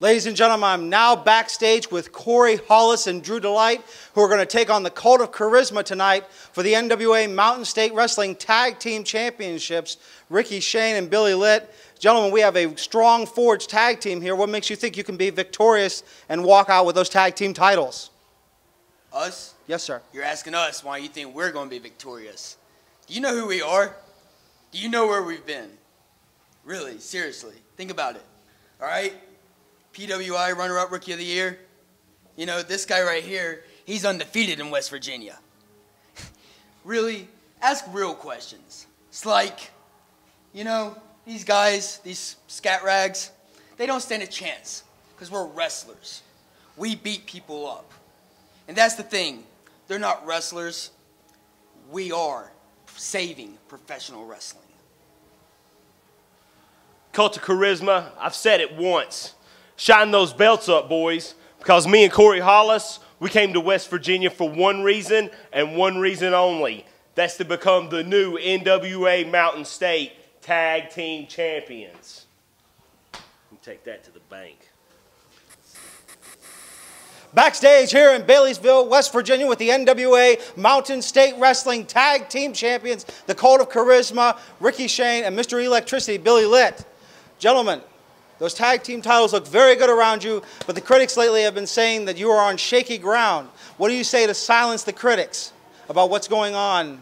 Ladies and gentlemen, I'm now backstage with Corey Hollis and Drew Delight, who are going to take on the Cult of Charisma tonight for the NWA Mountain State Wrestling Tag Team Championships, Ricky Shane and Billy Litt. Gentlemen, we have a strong forged tag team here. What makes you think you can be victorious and walk out with those tag team titles? Us? Yes, sir. You're asking us why you think we're going to be victorious. Do you know who we are? Do you know where we've been? Really, seriously, think about it, all right? PWI runner-up Rookie of the Year. You know, this guy right here, he's undefeated in West Virginia. Really, ask real questions. It's like, you know, these guys, these scat rags, they don't stand a chance because we're wrestlers. We beat people up. And that's the thing. They're not wrestlers. We are saving professional wrestling. Cult of Charisma, I've said it once. Shine those belts up, boys, because me and Corey Hollis, we came to West Virginia for one reason and one reason only. That's to become the new NWA Mountain State Tag Team Champions. Take that to the bank. Backstage here in Baileysville, West Virginia with the NWA Mountain State Wrestling Tag Team Champions, the Cult of Charisma, Ricky Shane, and Mr. Electricity, Billy Litt. Gentlemen, those tag team titles look very good around you, but the critics lately have been saying that you are on shaky ground. What do you say to silence the critics about what's going on?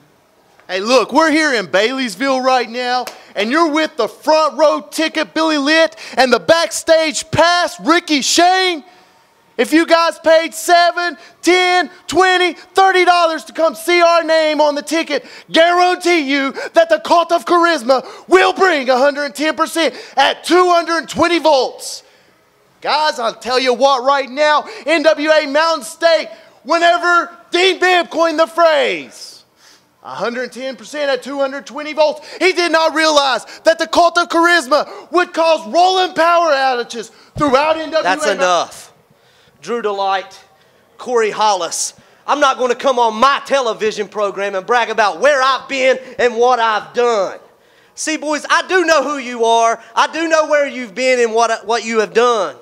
Hey, look, we're here in Baileysville right now, and you're with the front row ticket, Billy Litt, and the backstage pass, Ricky Shane. If you guys paid $7, $10, $20, $30 to come see our name on the ticket, guarantee you that the Cult of Charisma will bring 110% at 220 volts. Guys, I'll tell you what right now, NWA Mountain State, whenever Dean Bibb coined the phrase, 110% at 220 volts, he did not realize that the Cult of Charisma would cause rolling power outages throughout NWA. That's enough. Drew Delight, Corey Hollis. I'm not going to come on my television program and brag about where I've been and what I've done. See, boys, I do know who you are. I do know where you've been and what you have done.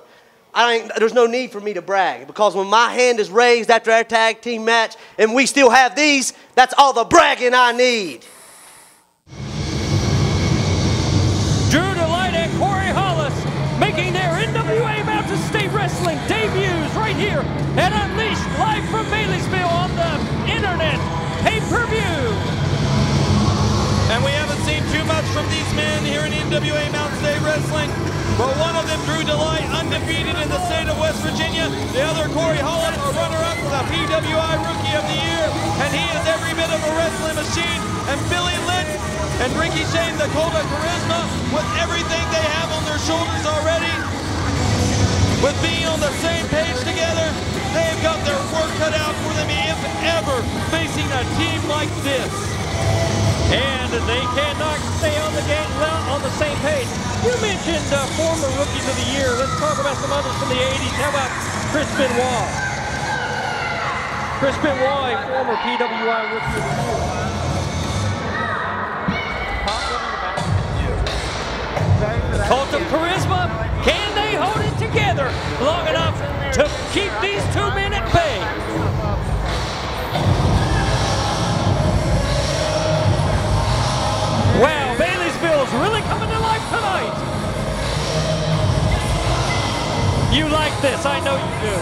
There's no need for me to brag, because when my hand is raised after our tag team match and we still have these, that's all the bragging I need. Drew Delight and Corey Hollis making their NWA Mountain State Wrestling debuts right here at Unleashed, live from Baileysville on the internet pay-per-view. And we haven't seen too much from these men here in NWA Mountain State Wrestling, but one of them, Drew Delight, undefeated in the state of West Virginia. The other, Corey Hollis, a runner-up for the PWI Rookie of the Year, and he is every bit of a wrestling machine. And Billy Litt and Ricky Shane, the Cult of Charisma, with everything they have on their shoulders already, with being on the same page together, they've got their work cut out for them if ever facing a team like this. And they cannot stay on the same page. You mentioned former Rookies of the Year. Let's talk about some others from the 80s. How about Chris Benoit? Chris Benoit, a former PWI Rookie of the Year. The Cult of Charisma, can they hold it together long enough to keep these two men at bay? Wow, Baileysville's really coming to life tonight. You like this, I know you do.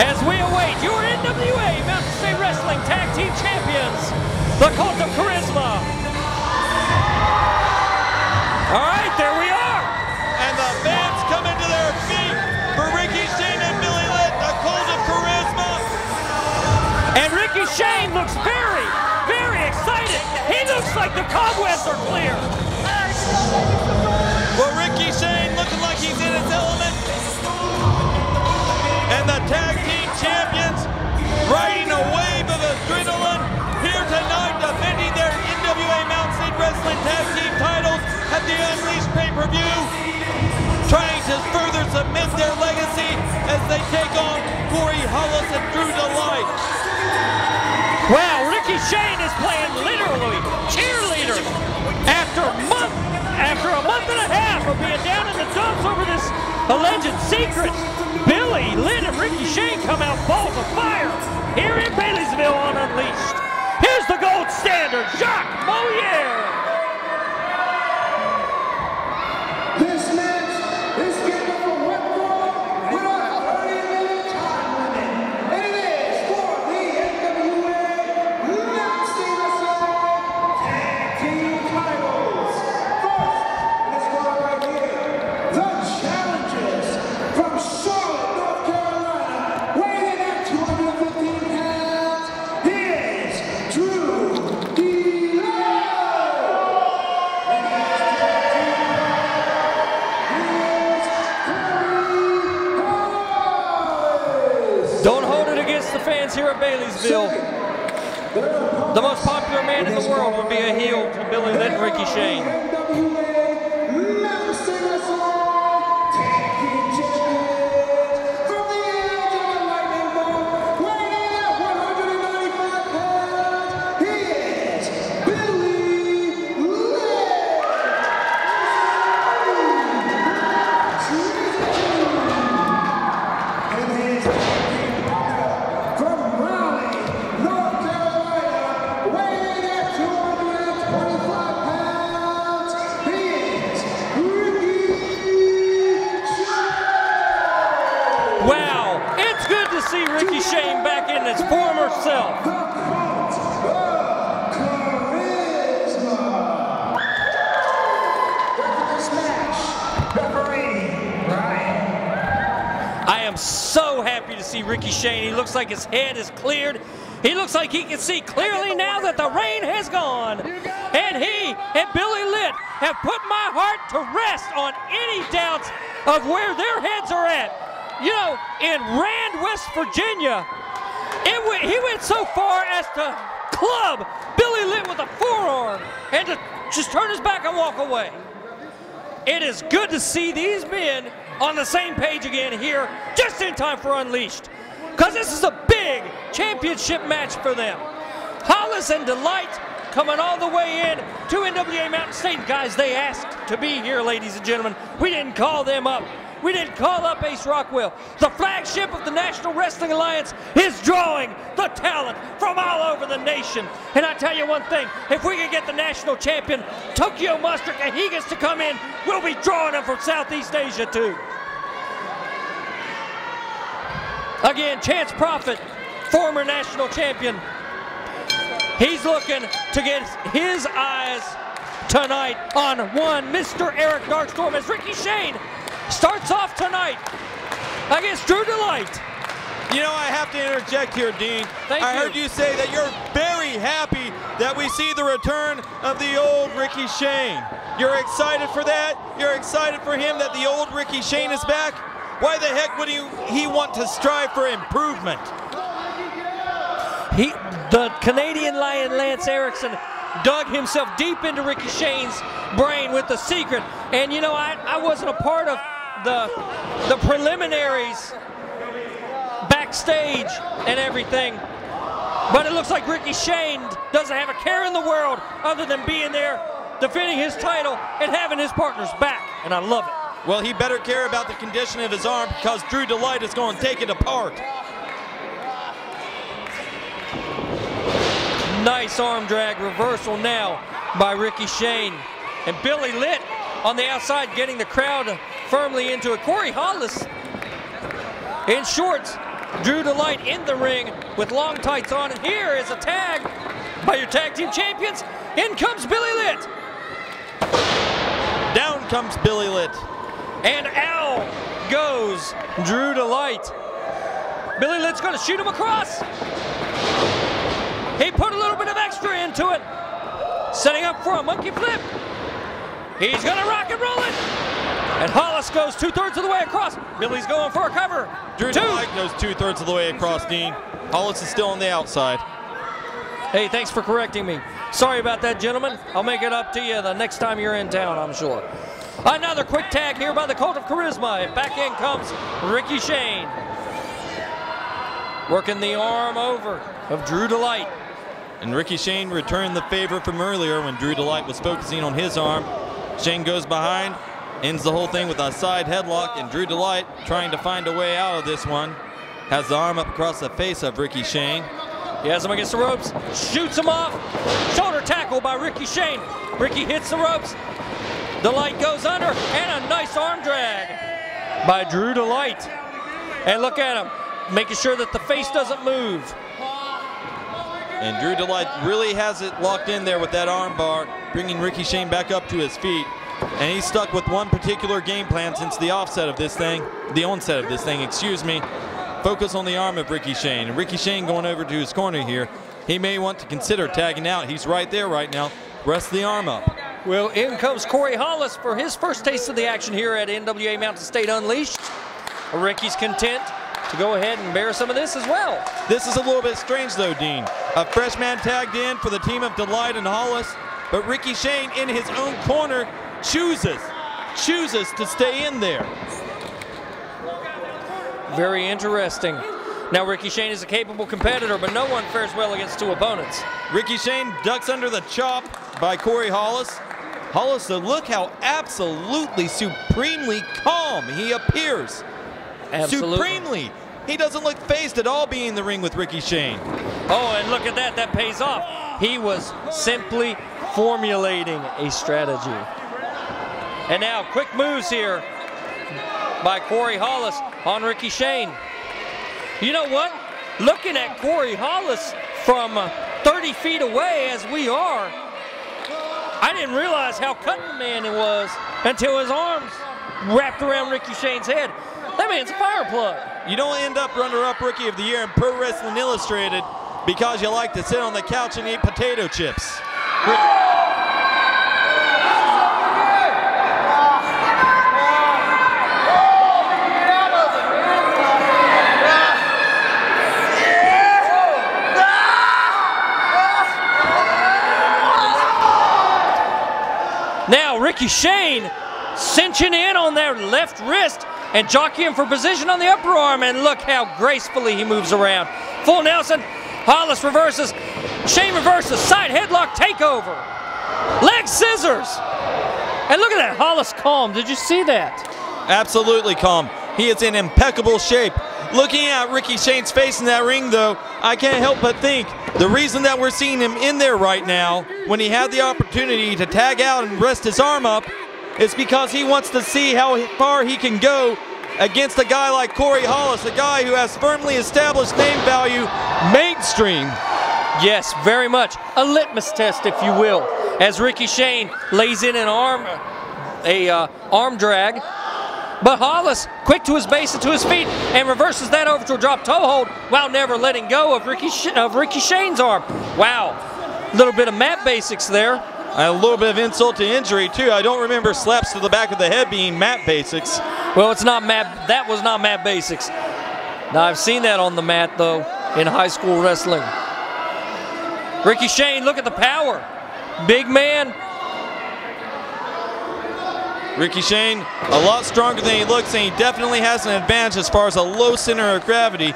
As we await your NWA Mountain State Wrestling Tag Team Champions, the Cult of Charisma. All right, there we are. And the fans coming to their feet for Ricky Shane and Billy Litt, the Cult of Charisma. And Ricky Shane looks very, very excited. He looks like the cobwebs are clear. Well, Ricky Shane looking like he's in his element. And the tag team champions riding a wave of adrenaline here tonight, defending their NWA Mountain State Wrestling Tag Team titles at the Unleashed pay-per-view, trying to further cement their legacy as they take on Corey Hollis and Drew Delight. Wow, Ricky Shane is playing literally cheerleader after month after a month and a half of being down in the dumps over this alleged secret, Billy, Lynn, and Ricky Shane come out balls of fire here in Baileysville on Unleashed. Here's the gold standard, Jacques Moliere. This match is scheduled for one fall with a 30-minute time limit. And it is for the NWA Knoxing Aside Tag Team titles. First, let's go right here. The challengers from Charlotte, North Carolina, weighing in at 215 pounds. Here's Drew Delay. Don't hold it against the fans here at Baileysville. The most popular man in the world would be a heel to Billy Litt and Ricky Shane. Wow, it's good to see Ricky Shane back in his former self. I am so happy to see Ricky Shane. He looks like his head is cleared. He looks like he can see clearly now that the rain has gone. And he and Billy Litt have put my heart to rest on any doubts of where their heads are at. You know, in Rand, West Virginia, he went so far as to club Billy Litt with a forearm and to just turn his back and walk away. It is good to see these men on the same page again here, just in time for Unleashed, because this is a big championship match for them. Hollis and Delight coming all the way in to NWA Mountain State. Guys, they asked to be here, ladies and gentlemen. We didn't call them up. We didn't call up Ace Rockwell. The flagship of the National Wrestling Alliance is drawing the talent from all over the nation. And I tell you one thing, if we can get the national champion, Tokyo Mustard, and he gets to come in, we'll be drawing him from Southeast Asia too. Again, Chance Prophet, former national champion. He's looking to get his eyes tonight on one Mr. Eric Darkstorm as Ricky Shane starts off tonight against Drew Delight. You know, I have to interject here, Dean. Thank I you. heard you say that you're very happy that we see the return of the old Ricky Shane. You're excited for that? You're excited for him that the old Ricky Shane is back? Why the heck would he want to strive for improvement? The Canadian Lion Lance Erickson dug himself deep into Ricky Shane's brain with the secret. And you know, I wasn't a part of the preliminaries backstage and everything, but it looks like Ricky Shane doesn't have a care in the world other than being there, defending his title and having his partners back, and I love it. Well, he better care about the condition of his arm because Drew Delight is going to take it apart. Nice arm drag reversal now by Ricky Shane. And Billy Litt on the outside getting the crowd firmly into it. Corey Hollis in shorts. Drew Delight in the ring with long tights on. And here is a tag by your tag team champions. In comes Billy Litt. Down comes Billy Litt. And out goes Drew Delight. Billy Litt's going to shoot him across. He put a little bit of extra into it. Setting up for a monkey flip. He's going to rock and roll it. And Hollis goes 2/3 of the way across. Billy's going for a cover. Drew Delight goes 2/3 of the way across, Dean. Hollis is still on the outside. Hey, thanks for correcting me. Sorry about that, gentlemen. I'll make it up to you the next time you're in town, I'm sure. Another quick tag here by the Cult of Charisma. And back in comes Ricky Shane. Working the arm over of Drew Delight. And Ricky Shane returned the favor from earlier when Drew Delight was focusing on his arm. Shane goes behind, ends the whole thing with a side headlock, and Drew Delight trying to find a way out of this one. Has the arm up across the face of Ricky Shane. He has him against the ropes, shoots him off. Shoulder tackle by Ricky Shane. Ricky hits the ropes. Delight goes under, and a nice arm drag by Drew Delight. And look at him, making sure that the face doesn't move. And Drew Delight really has it locked in there with that arm bar, bringing Ricky Shane back up to his feet. And he's stuck with one particular game plan since the onset of this thing, excuse me. Focus on the arm of Ricky Shane. And Ricky Shane going over to his corner here. He may want to consider tagging out. He's right there right now. Rest the arm up. Well, in comes Corey Hollis for his first taste of the action here at NWA Mountain State Unleashed. Ricky's content to go ahead and bear some of this as well. This is a little bit strange though, Dean. A freshman tagged in for the team of Delight and Hollis, but Ricky Shane in his own corner chooses to stay in there. Very interesting. Now Ricky Shane is a capable competitor, but no one fares well against two opponents. Ricky Shane ducks under the chop by Corey Hollis. Hollis, though, look how absolutely supremely calm he appears. Absolutely. Supremely. He doesn't look phased at all being in the ring with Ricky Shane. Oh, and look at that, that pays off. He was simply formulating a strategy. And now quick moves here by Corey Hollis on Ricky Shane. You know what? Looking at Corey Hollis from 30 feet away as we are, I didn't realize how cutting man it was until his arms wrapped around Ricky Shane's head. That man's a fire plug. You don't end up runner-up Rookie of the Year in Pro Wrestling Illustrated because you like to sit on the couch and eat potato chips. Now Ricky Shane cinching in on their left wrist and jockeying for position on the upper arm, and look how gracefully he moves around. Full Nelson, Hollis reverses, Shane reverses, side headlock takeover, leg scissors. And look at that, Hollis calm, did you see that? Absolutely calm. He is in impeccable shape. Looking at Ricky Shane's face in that ring though, I can't help but think the reason that we're seeing him in there right now, when he had the opportunity to tag out and rest his arm up, is because he wants to see how far he can go against a guy like Corey Hollis, a guy who has firmly established name value mainstream. Yes, very much. A litmus test, if you will, as Ricky Shane lays in an arm drag. But Hollis, quick to his base and to his feet, and reverses that over to a drop toe hold while never letting go of Ricky Shane's arm. Wow, a little bit of mat basics there. A little bit of insult to injury too. I don't remember slaps to the back of the head being mat basics. Well, it's not mat. That was not mat basics. Now I've seen that on the mat though in high school wrestling. Ricky Shane, look at the power, big man. Ricky Shane, a lot stronger than he looks, and he definitely has an advantage as far as a low center of gravity.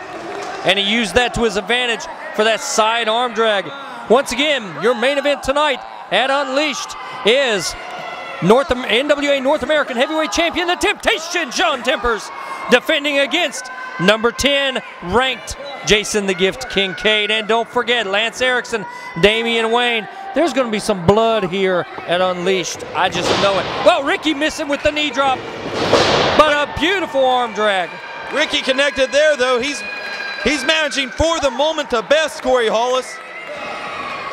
And he used that to his advantage for that side arm drag. Once again, your main event tonight at Unleashed is NWA North American Heavyweight Champion, The Temptation, John Tempers, defending against number 10 ranked Jason the Gift Kincaid. And don't forget, Lance Erickson, Damian Wayne. There's going to be some blood here at Unleashed. I just know it. Well, Ricky missing with the knee drop, but a beautiful arm drag. Ricky connected there, though. He's managing for the moment to best Corey Hollis.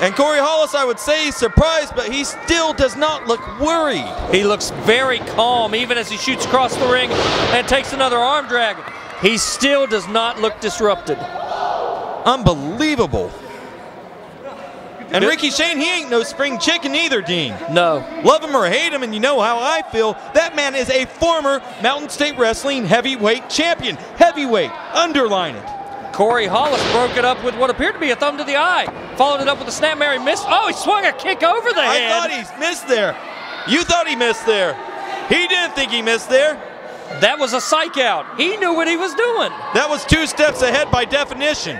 And Corey Hollis, I would say, he's surprised, but he still does not look worried. He looks very calm, even as he shoots across the ring and takes another arm drag. He still does not look disrupted. Unbelievable. And Ricky Shane, he ain't no spring chicken either, Dean. No. Love him or hate him, and you know how I feel, that man is a former Mountain State Wrestling heavyweight champion. Heavyweight, underline it. Corey Hollis broke it up with what appeared to be a thumb to the eye. Followed it up with a snap Mary miss. Oh, he swung a kick over the head. I thought he missed there. You thought he missed there. He didn't think he missed there. That was a psych out. He knew what he was doing. That was 2 steps ahead by definition.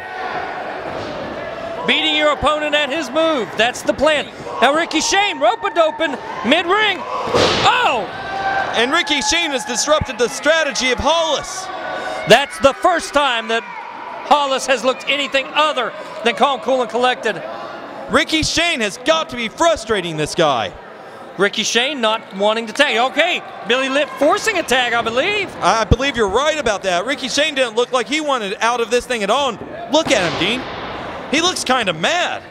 Beating your opponent at his move. That's the plan. Now Ricky Shane, rope-a-doping, mid-ring. Oh! And Ricky Shane has disrupted the strategy of Hollis. That's the first time that Hollis has looked anything other than calm, cool, and collected. Ricky Shane has got to be frustrating this guy. Ricky Shane not wanting to tag. Okay, Billy Litt forcing a tag, I believe. I believe you're right about that. Ricky Shane didn't look like he wanted out of this thing at all. Look at him, Dean. He looks kind of mad.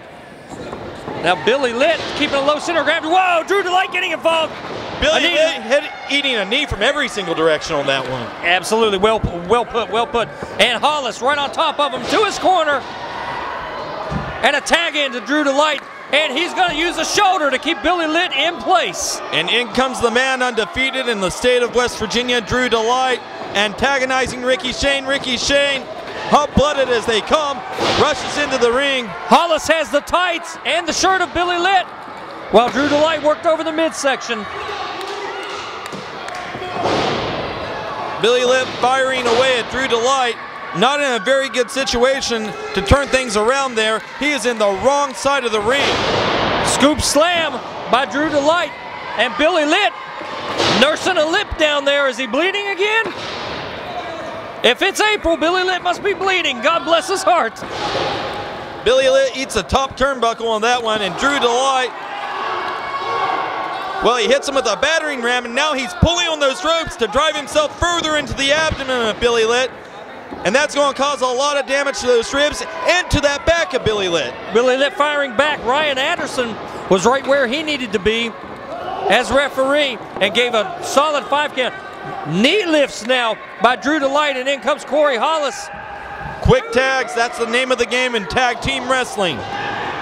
Now Billy Litt keeping a low center of gravity. Whoa, Drew Delight getting involved. Billy Litt eating a knee from every single direction on that one. Absolutely, well put. And Hollis right on top of him to his corner. And a tag in to Drew Delight. And he's going to use a shoulder to keep Billy Litt in place. And in comes the man undefeated in the state of West Virginia, Drew Delight, antagonizing Ricky Shane. Ricky Shane, hot-blooded as they come, rushes into the ring. Hollis has the tights and the shirt of Billy Litt, while Drew Delight worked over the midsection. Billy Litt firing away at Drew Delight. Not in a very good situation to turn things around there. He is in the wrong side of the ring. Scoop slam by Drew Delight. And Billy Litt nursing a lip down there. Is he bleeding again? If it's April, Billy Litt must be bleeding. God bless his heart. Billy Litt eats a top turnbuckle on that one, and Drew Delight, well, he hits him with a battering ram, and now he's pulling on those ropes to drive himself further into the abdomen of Billy Litt. And that's going to cause a lot of damage to those ribs and to that back of Billy Litt. Billy Litt firing back. Ryan Anderson was right where he needed to be as referee and gave a solid 5 count. Knee lifts now by Drew Delight, and in comes Corey Hollis. Quick tags, that's the name of the game in tag team wrestling.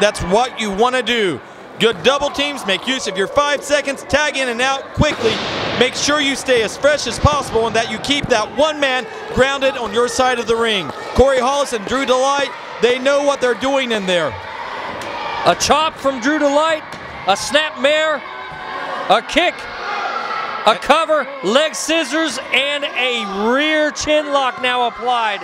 That's what you want to do. Good double teams, make use of your 5 seconds, tag in and out quickly. Make sure you stay as fresh as possible and that you keep that one man grounded on your side of the ring. Corey Hollis and Drew Delight, they know what they're doing in there. A chop from Drew Delight, a snap mare, a kick, a cover, leg scissors, and a rear chin lock now applied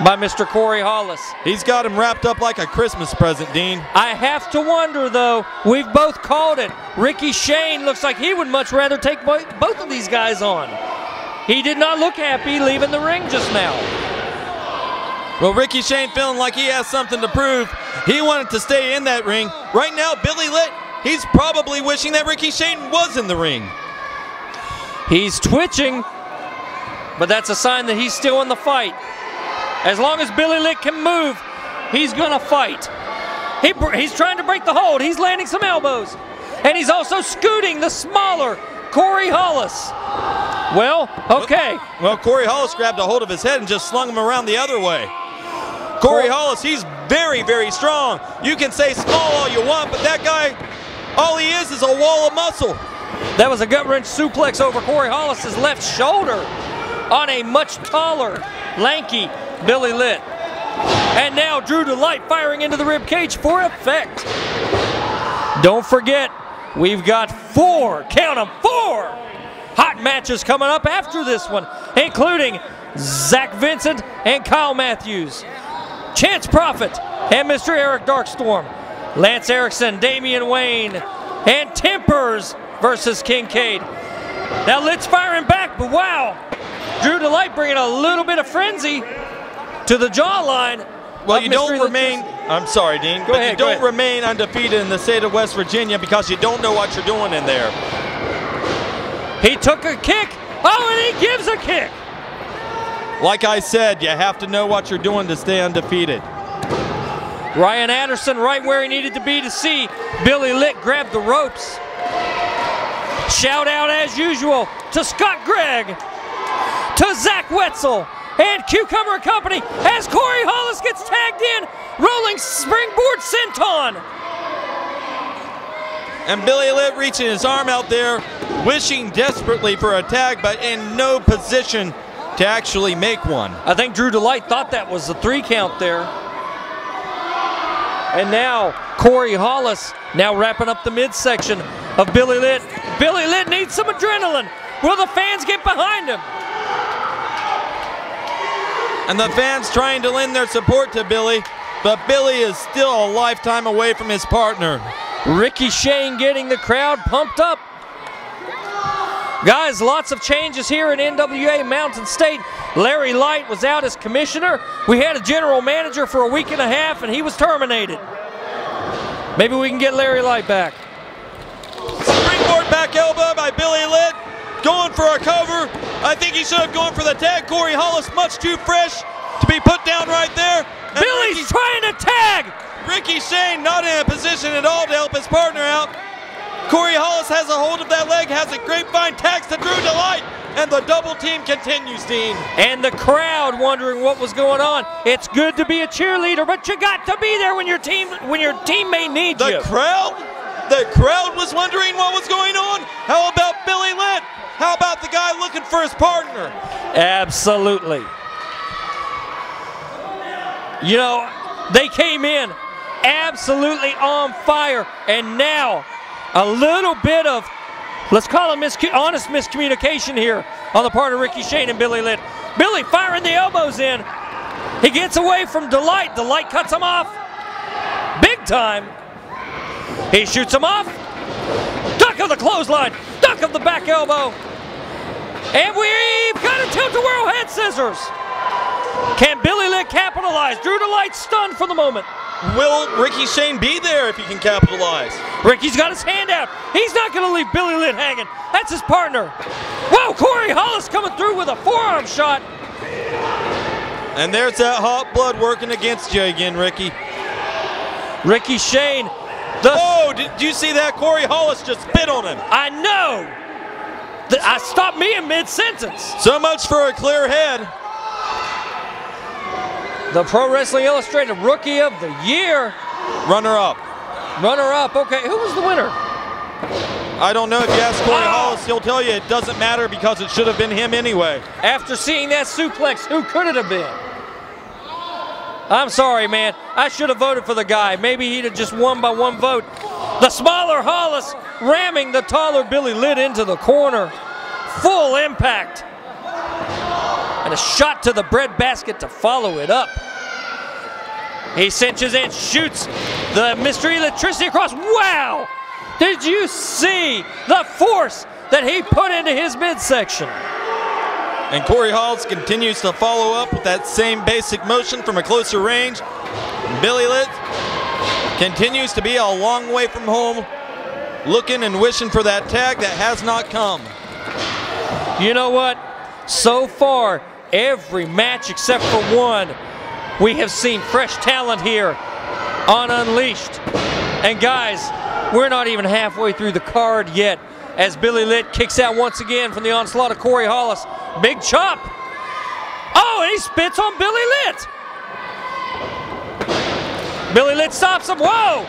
by Mr. Corey Hollis. He's got him wrapped up like a Christmas present, Dean. I have to wonder, though, we've both called it. Ricky Shane looks like he would much rather take both of these guys on. He did not look happy leaving the ring just now. Well, Ricky Shane feeling like he has something to prove. He wanted to stay in that ring. Right now, Billy Litt, he's probably wishing that Ricky Shane was in the ring. He's twitching, but that's a sign that he's still in the fight. As long as Billy Litt can move, he's going to fight. He's trying to break the hold. He's landing some elbows. And he's also scooting the smaller Corey Hollis. Well, okay. Well, Corey Hollis grabbed a hold of his head and just slung him around the other way. Corey Hollis, he's very, very strong. You can say small all you want, but that guy, all he is a wall of muscle. That was a gut-wrench suplex over Corey Hollis' left shoulder on a much taller, lanky Billy Litt. And now Drew Delight firing into the rib cage for effect. Don't forget, we've got 4, count them, 4 hot matches coming up after this one, including Zack Vincent and Kyle Matthews, Chance Prophet and Mr. Eric Darkstorm, Lance Erickson, Damian Wayne, and Tempers versus Kincaid. Now Litt's firing back, but wow, Drew Delight bringing a little bit of frenzy to the jawline. Well, you don't remain, I'm sorry, Dean, but you don't remain undefeated in the state of West Virginia because you don't know what you're doing in there. He took a kick. Oh, and he gives a kick. Like I said, you have to know what you're doing to stay undefeated. Ryan Anderson right where he needed to be to see Billy Litt grab the ropes. Shout out as usual to Scott Gregg, to Zach Wetzel, and Cucumber and Company as Corey Hollis gets tagged in, rolling springboard senton. And Billy Litt reaching his arm out there, wishing desperately for a tag, but in no position to actually make one. I think Drew Delight thought that was a 3 count there. And now Corey Hollis now wrapping up the midsection of Billy Litt. Billy Litt needs some adrenaline. Will the fans get behind him? And the fans trying to lend their support to Billy, but Billy is still a lifetime away from his partner. Ricky Shane getting the crowd pumped up. Guys, lots of changes here in NWA Mountain State. Larry Light was out as commissioner. We had a general manager for a week and a half, and he was terminated. Maybe we can get Larry Light back. Springboard back elbow by Billy Litt. Going for a cover. I think he should have gone for the tag. Corey Hollis much too fresh to be put down right there. And Billy's trying to tag. Ricky Shane not in a position at all to help his partner out. Corey Hollis has a hold of that leg, has a grapevine, tags to Drew Delight, and the double team continues, Dean. And the crowd wondering what was going on. It's good to be a cheerleader, but you got to be there when your teammate needs you. The crowd was wondering what was going on. How about Billy Litt? How about the guy looking for his partner? Absolutely. You know, they came in absolutely on fire, and now a little bit of, let's call it honest miscommunication here on the part of Ricky Shane and Billy Litt. Billy firing the elbows in. He gets away from Delight. Delight cuts him off big time. He shoots him off. Duck of the clothesline. Duck of the back elbow. And we've got a tilt-a-whirl head scissors. Can Billy Litt capitalize? Drew Delight stunned for the moment. Will Ricky Shane be there if he can capitalize? Ricky's got his hand out. He's not going to leave Billy Litt hanging. That's his partner. Whoa, Corey Hollis coming through with a forearm shot. And there's that hot blood working against you again, Ricky. Ricky Shane. Oh, did you see that? Corey Hollis just spit on him. I know. I stopped me in mid-sentence. So much for a clear head. The Pro Wrestling Illustrated Rookie of the Year. Runner-up. Runner-up. Okay, who was the winner? I don't know. If you ask Corey Hollis, he'll tell you it doesn't matter because it should have been him anyway. After seeing that suplex, who could it have been? I'm sorry, man. I should have voted for the guy. Maybe he'd have just won by one vote. The smaller Hollis ramming the taller Billy Litt into the corner. Full impact. And a shot to the breadbasket to follow it up. He cinches and shoots the Mr. Electricity across. Wow! Did you see the force that he put into his midsection? And Corey Hollis continues to follow up with that same basic motion from a closer range. Billy Litt continues to be a long way from home, looking and wishing for that tag that has not come. You know what? So far, every match except for one, we have seen fresh talent here on Unleashed. And guys, we're not even halfway through the card yet as Billy Litt kicks out once again from the onslaught of Corey Hollis. Big chop. Oh, and he spits on Billy Litt. Billy Litt stops him. Whoa!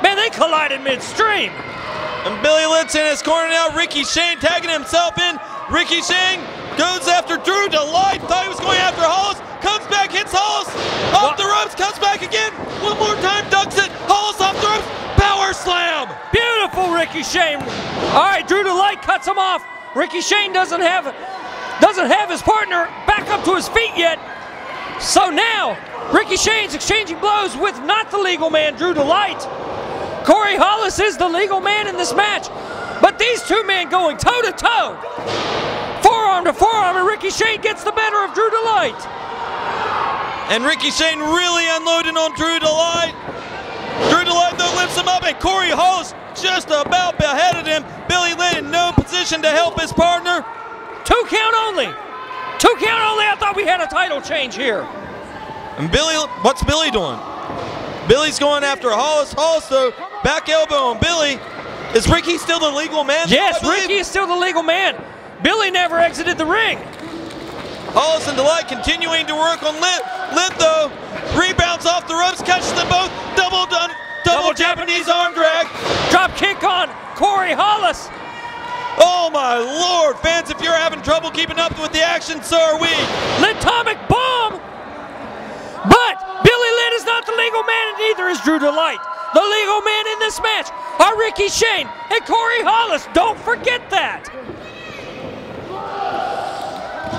Man, they collided midstream. And Billy Litt's in his corner now. Ricky Shane tagging himself in. Ricky Shane goes after Drew Delight. Thought he was going after Hollis. Comes back, hits Hollis. Off the ropes, comes back again. One more time, ducks it. Hollis off the ropes. Power slam. Beautiful, Ricky Shane. All right, Drew Delight cuts him off. Ricky Shane doesn't have his partner back up to his feet yet. So now, Ricky Shane's exchanging blows with not the legal man, Drew Delight. Corey Hollis is the legal man in this match. But these two men going toe-to-toe. Forearm to forearm, and Ricky Shane gets the better of Drew Delight. And Ricky Shane really unloading on Drew Delight. Drew Delight though lifts him up, and Corey Hollis just about beheaded him. Billy Litt in no position to help his partner. 2 count only. 2 count only. I thought we had a title change here. And Billy, what's Billy doing? Billy's going after Hollis. Hollis though, back elbow on Billy. Is Ricky still the legal man? Yes, Ricky is still the legal man. Billy never exited the ring. Hollis and Delight continuing to work on Litt. Litt though, rebounds off the ropes, catches them both. Double Japanese arm drag. Drop kick on Corey Hollis. Oh my Lord, fans, if you're having trouble keeping up with the action, so are we. Litomic bomb. But Billy Litt is not the legal man, and neither is Drew Delight. The legal men in this match are Ricky Shane and Corey Hollis. Don't forget that.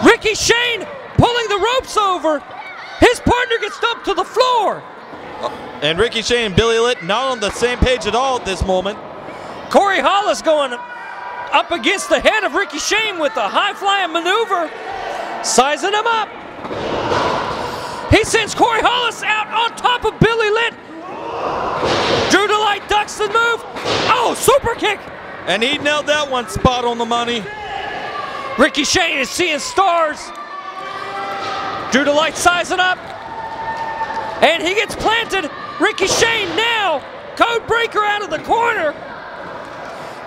Ricky Shane pulling the ropes over. His partner gets dumped to the floor. And Ricky Shane and Billy Litt not on the same page at all at this moment. Corey Hollis going up against the head of Ricky Shane with the high-flying maneuver, sizing him up. He sends Corey Hollis out on top of Billy Litt. Drew Delight ducks the move. Oh, super kick. And he nailed that one spot on the money. Ricky Shane is seeing stars. Drew Delight sizing up. And he gets planted. Ricky Shane now, code breaker out of the corner.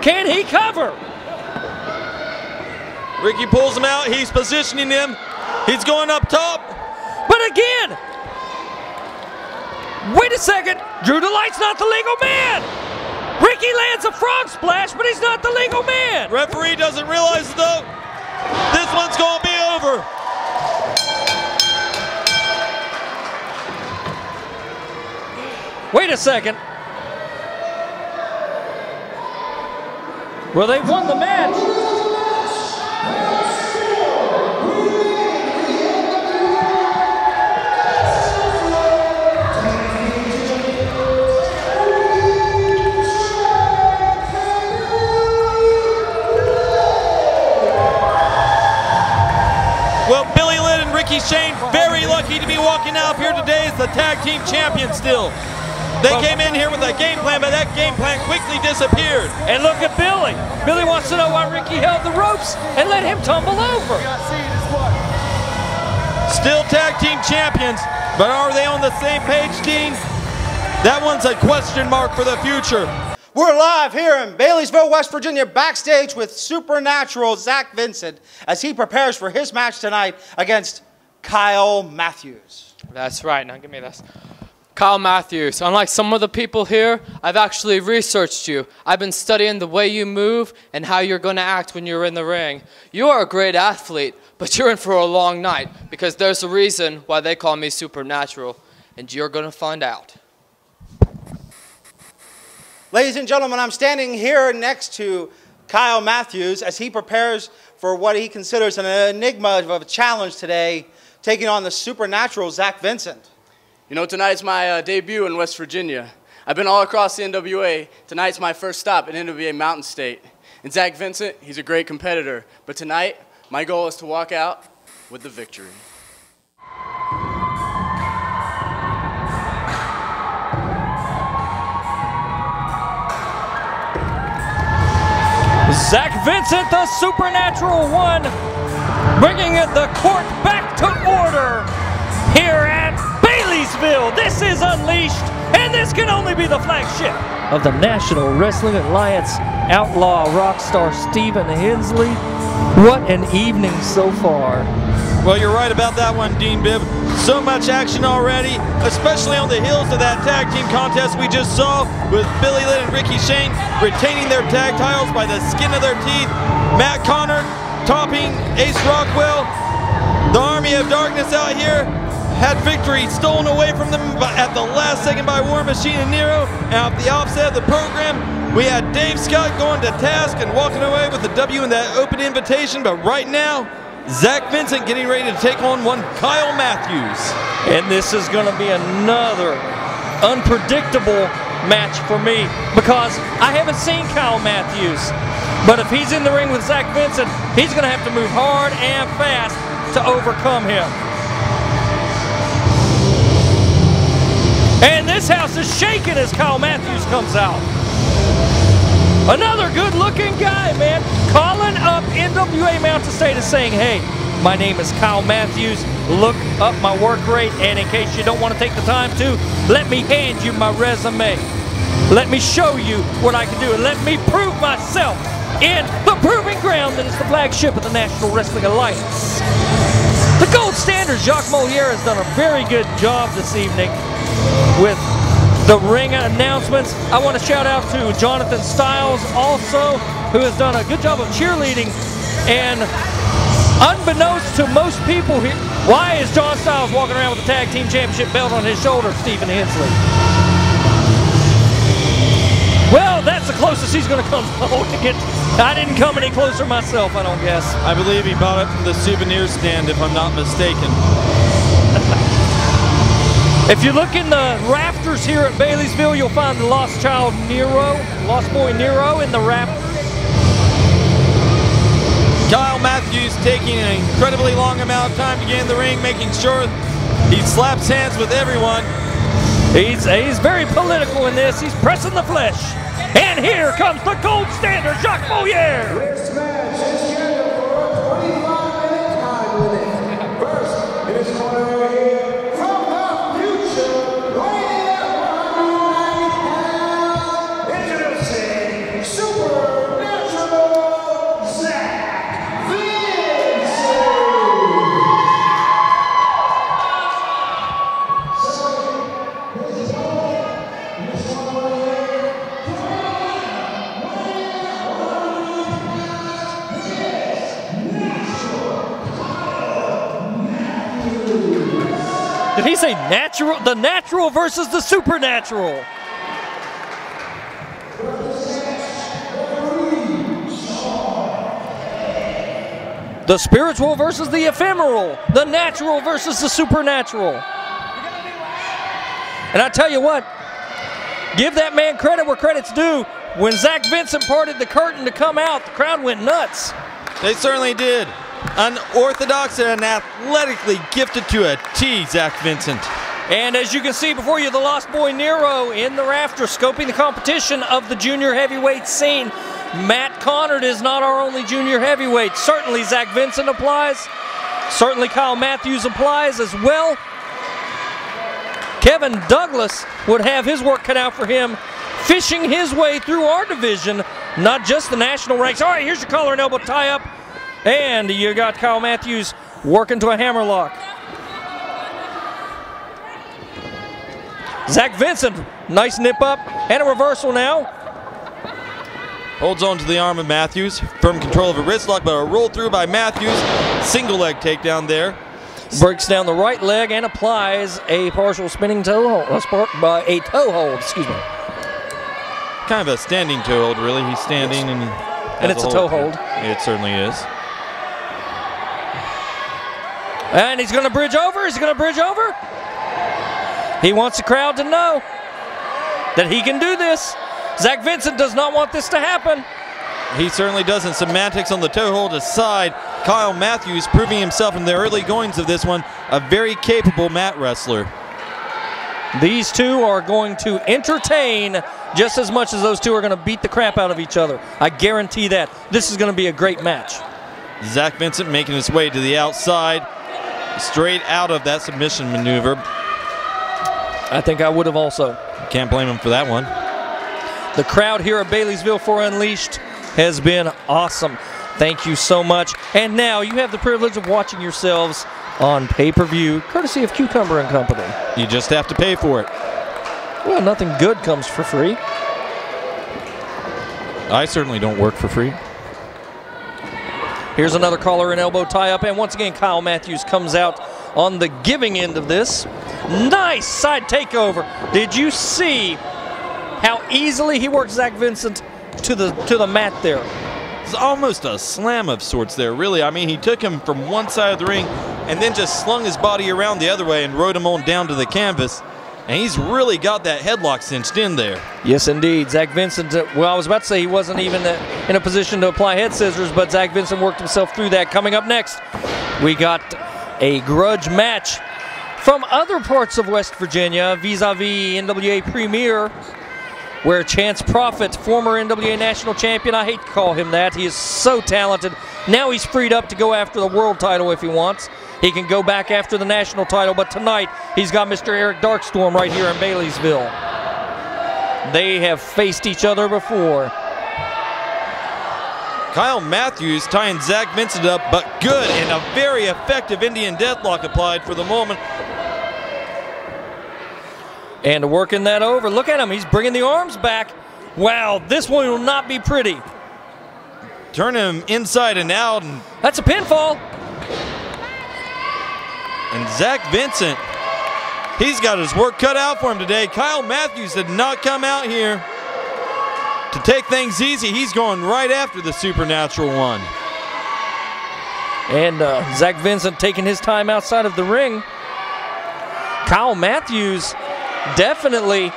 Can he cover? Ricky pulls him out. He's positioning him. He's going up top. But again, wait a second. Drew Delight's not the legal man. Ricky lands a frog splash, but he's not the legal man. Referee doesn't realize, though, this one's going to be over. Wait a second. Well, they've won the match. Well, Billy Litt and Ricky Shane, very lucky to be walking out here today as the tag team champions still. They came in here with a game plan, but that game plan quickly disappeared. And look at Billy. Billy wants to know why Ricky held the ropes and let him tumble over. Still tag team champions, but are they on the same page, Dean? That one's a question mark for the future. We're live here in Baileysville, West Virginia, backstage with Supernatural Zack Vincent as he prepares for his match tonight against Kyle Matthews. That's right. Now give me this. Kyle Matthews, unlike some of the people here, I've actually researched you. I've been studying the way you move and how you're going to act when you're in the ring. You are a great athlete, but you're in for a long night because there's a reason why they call me Supernatural, and you're going to find out. Ladies and gentlemen, I'm standing here next to Kyle Matthews as he prepares for what he considers an enigma of a challenge today, taking on the Supernatural Zack Vincent. You know, tonight's my debut in West Virginia. I've been all across the NWA. Tonight's my first stop in NWA Mountain State. And Zack Vincent, he's a great competitor. But tonight, my goal is to walk out with the victory. Zack Vincent, the Supernatural One, bringing the court back to order here at Baileysville. This is Unleashed, and this can only be the flagship of the National Wrestling Alliance outlaw rock star Stephen Hensley. What an evening so far. Well, you're right about that one, Dean Bibb. So much action already, especially on the heels of that tag team contest we just saw with Billy Litt and Ricky Shane retaining their tag titles by the skin of their teeth. Matt Connor topping Ace Rockwell. The Army of Darkness out here had victory stolen away from them at the last second by War Machine and Nero. And at the offset of the program, we had Dave Scott going to task and walking away with the W in that open invitation. But right now, Zack Vincent getting ready to take on one Kyle Matthews. And this is going to be another unpredictable match for me because I haven't seen Kyle Matthews. But if he's in the ring with Zack Vincent, he's going to have to move hard and fast to overcome him. And this house is shaking as Kyle Matthews comes out. Another good-looking guy, man, calling up NWA Mountain State and saying, hey, my name is Kyle Matthews. Look up my work rate, and in case you don't want to take the time to, let me hand you my resume. Let me show you what I can do, and let me prove myself in the proving ground that is the flagship of the National Wrestling Alliance. The gold standard, Jacques Moliere, has done a very good job this evening with the ring announcements. I want to shout out to Jonathan Stiles also, who has done a good job of cheerleading. And unbeknownst to most people here, why is John Stiles walking around with the tag team championship belt on his shoulder, Stephen Hensley? Well, that's the closest he's going to come to get. I didn't come any closer myself, I don't guess. I believe he bought it from the souvenir stand, if I'm not mistaken. If you look in the rafters here at Baileysville, you'll find the lost child Nero, lost boy Nero in the rafters. Matthews taking an incredibly long amount of time to get in the ring, making sure he slaps hands with everyone. He's very political in this. He's pressing the flesh. And here comes the gold standard, Jacques Boyer. This match is scheduled for a 25-minute time limit. First, in his corner here, from the future, weighing at 190 pounds, introducing Supernatural Zack Vincent. Did he say natural? The natural versus the supernatural. The spiritual versus the ephemeral. The natural versus the supernatural. And I tell you what, give that man credit where credit's due. When Zack Vincent parted the curtain to come out, the crowd went nuts. They certainly did. Unorthodox and athletically gifted to a T, Zack Vincent. And as you can see before you, the Lost Boy Nero in the rafter, scoping the competition of the junior heavyweight scene. Matt Connard is not our only junior heavyweight. Certainly Zack Vincent applies. Certainly Kyle Matthews applies as well. Kevin Douglas would have his work cut out for him, fishing his way through our division, not just the national ranks. All right, here's your collar and elbow tie-up. And you got Kyle Matthews working to a hammerlock. Zack Vincent, nice nip up and a reversal now. Holds on to the arm of Matthews. Firm control of a wrist lock, but a roll through by Matthews. Single leg takedown there. Breaks down the right leg and applies a partial spinning toe hold, a toe hold, excuse me. Kind of a standing toe hold, really. He's standing and it's a toe hold. It certainly is. And he's going to bridge over. He's going to bridge over. He wants the crowd to know that he can do this. Zack Vincent does not want this to happen. He certainly doesn't. Semantics on the toe hold aside, Kyle Matthews proving himself in the early goings of this one, a very capable mat wrestler. These two are going to entertain just as much as those two are going to beat the crap out of each other. I guarantee that. This is going to be a great match. Zack Vincent making his way to the outside, straight out of that submission maneuver. I think I would have also. Can't blame him for that one. The crowd here at Baileysville for Unleashed has been awesome. Thank you so much. And now you have the privilege of watching yourselves on pay-per-view, courtesy of Cucumber and Company. You just have to pay for it. Well, nothing good comes for free. I certainly don't work for free. Here's another collar and elbow tie-up, and once again, Kyle Matthews comes out on the giving end of this. Nice side takeover. Did you see how easily he worked Zack Vincent to the mat there? It's almost a slam of sorts there, really. I mean, he took him from one side of the ring and then just slung his body around the other way and rode him on down to the canvas. And he's really got that headlock cinched in there. Yes, indeed. Zack Vincent, well, I was about to say he wasn't even in a position to apply head scissors, but Zack Vincent worked himself through that. Coming up next, we got a grudge match from other parts of West Virginia vis-a-vis NWA Premier, where Chance Prophet, former NWA National Champion, I hate to call him that, he is so talented. Now he's freed up to go after the world title if he wants. He can go back after the national title, but tonight he's got Mr. Eric Darkstorm right here in Baileysville. They have faced each other before. Kyle Matthews tying Zack Vincent up, but good, and a very effective Indian deathlock applied for the moment. And working that over, look at him, he's bringing the arms back. Wow, this one will not be pretty. Turning him inside and out. And that's a pinfall. And Zack Vincent, he's got his work cut out for him today. Kyle Matthews did not come out here to take things easy. He's going right after the supernatural one. And Zack Vincent taking his time outside of the ring. Kyle Matthews definitely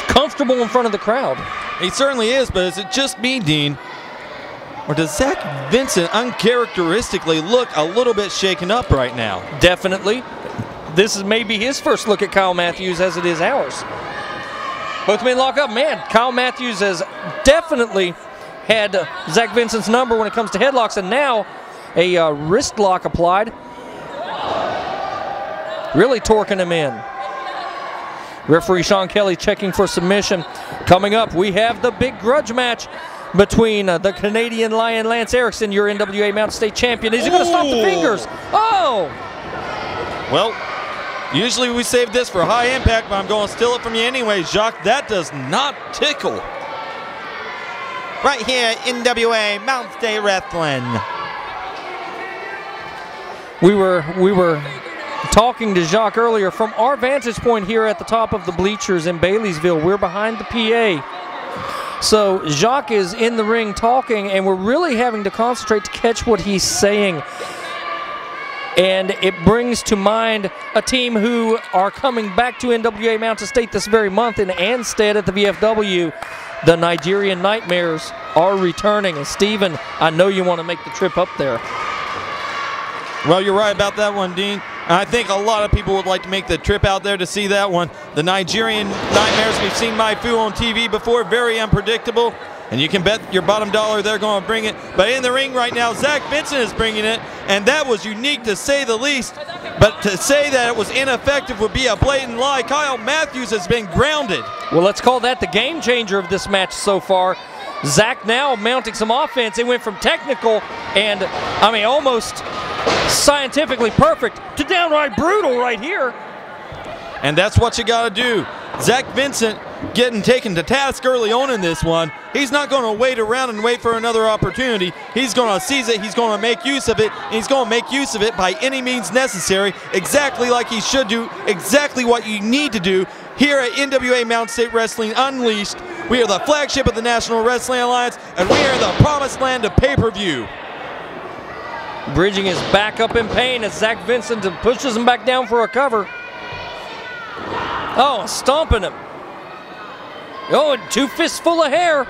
comfortable in front of the crowd. He certainly is, but is it just me, Dean? or does Zach Vincent uncharacteristically look a little bit shaken up right now? Definitely. This is maybe his first look at Kyle Matthews as it is ours. Both men lock up. Man, Kyle Matthews has definitely had Zach Vincent's number when it comes to headlocks, and now a wrist lock applied. Really torquing him in. Referee Sean Kelly checking for submission. Coming up, we have the big grudge match between the Canadian Lion Lance Erickson, your NWA Mountain State champion. Is he going to stop the fingers? Oh! Well, usually we save this for high impact, but I'm going to steal it from you anyway, Jacques. That does not tickle. Right here, NWA Mountain State Wrestling. We were talking to Jacques earlier from our vantage point here at the top of the bleachers in Baileysville. We're behind the PA. So Jacques is in the ring talking, and we're really having to concentrate to catch what he's saying. And it brings to mind a team who are coming back to NWA Mountain State this very month in Ansted at the VFW. The Nigerian Nightmares are returning. And Steven, I know you want to make the trip up there. Well, you're right about that one, Dean. I think a lot of people would like to make the trip out there to see that one. The Nigerian Nightmares, we've seen Maifu on TV before, very unpredictable. And you can bet your bottom dollar they're going to bring it. But in the ring right now, Zach Vincent is bringing it, and that was unique to say the least. But to say that it was ineffective would be a blatant lie. Kyle Matthews has been grounded. Well, let's call that the game changer of this match so far. Zach now mounting some offense. It went from technical and, I mean, almost scientifically perfect to downright brutal right here. And that's what you got to do. Zach Vincent getting taken to task early on in this one. He's not going to wait around and wait for another opportunity. He's going to seize it. He's going to make use of it. And he's going to make use of it by any means necessary, exactly like he should do, exactly what you need to do here at NWA Mountain State Wrestling Unleashed. We are the flagship of the National Wrestling Alliance, and we are in the promised land of pay-per-view. Bridging his back up in pain as Zach Vincent pushes him back down for a cover. Oh, stomping him. Oh, and 2 fists full of hair.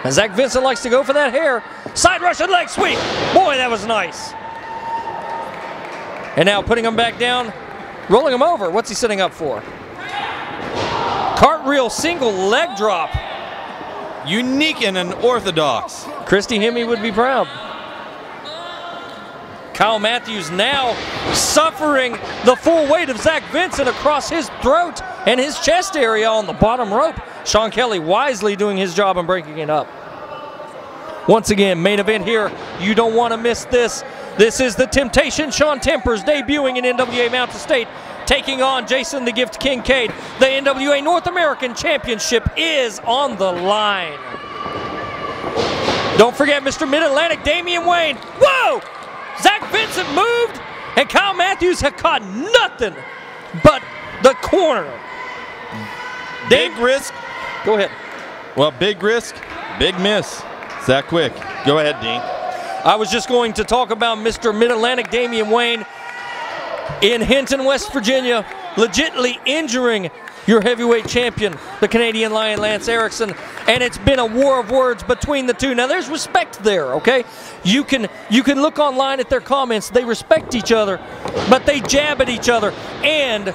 And Zach Vincent likes to go for that hair. Side Russian leg sweep. Boy, that was nice. And now putting him back down, rolling him over. What's he setting up for? Cartwheel single leg drop. Unique and unorthodox. Christy Hemme would be proud. Kyle Matthews now suffering the full weight of Zach Vincent across his throat and his chest area on the bottom rope. Sean Kelly wisely doing his job and breaking it up. Once again, main event here. You don't want to miss this. This is the Temptation Sean Tempers debuting in NWA Mountain State, taking on Jason the Gift Kincaid. The NWA North American Championship is on the line. Don't forget Mr. Mid-Atlantic Damian Wayne. Whoa! Zach Vincent moved, and Kyle Matthews had caught nothing but the corner. Big risk. Go ahead. Well, big risk, big miss. It's that quick. Go ahead, Dean. I was just going to talk about Mr. Mid-Atlantic Damian Wayne in Hinton, West Virginia, legitimately injuring your heavyweight champion, the Canadian Lion Lance Erickson, and it's been a war of words between the two. Now, there's respect there, okay? You can look online at their comments. They respect each other, but they jab at each other, and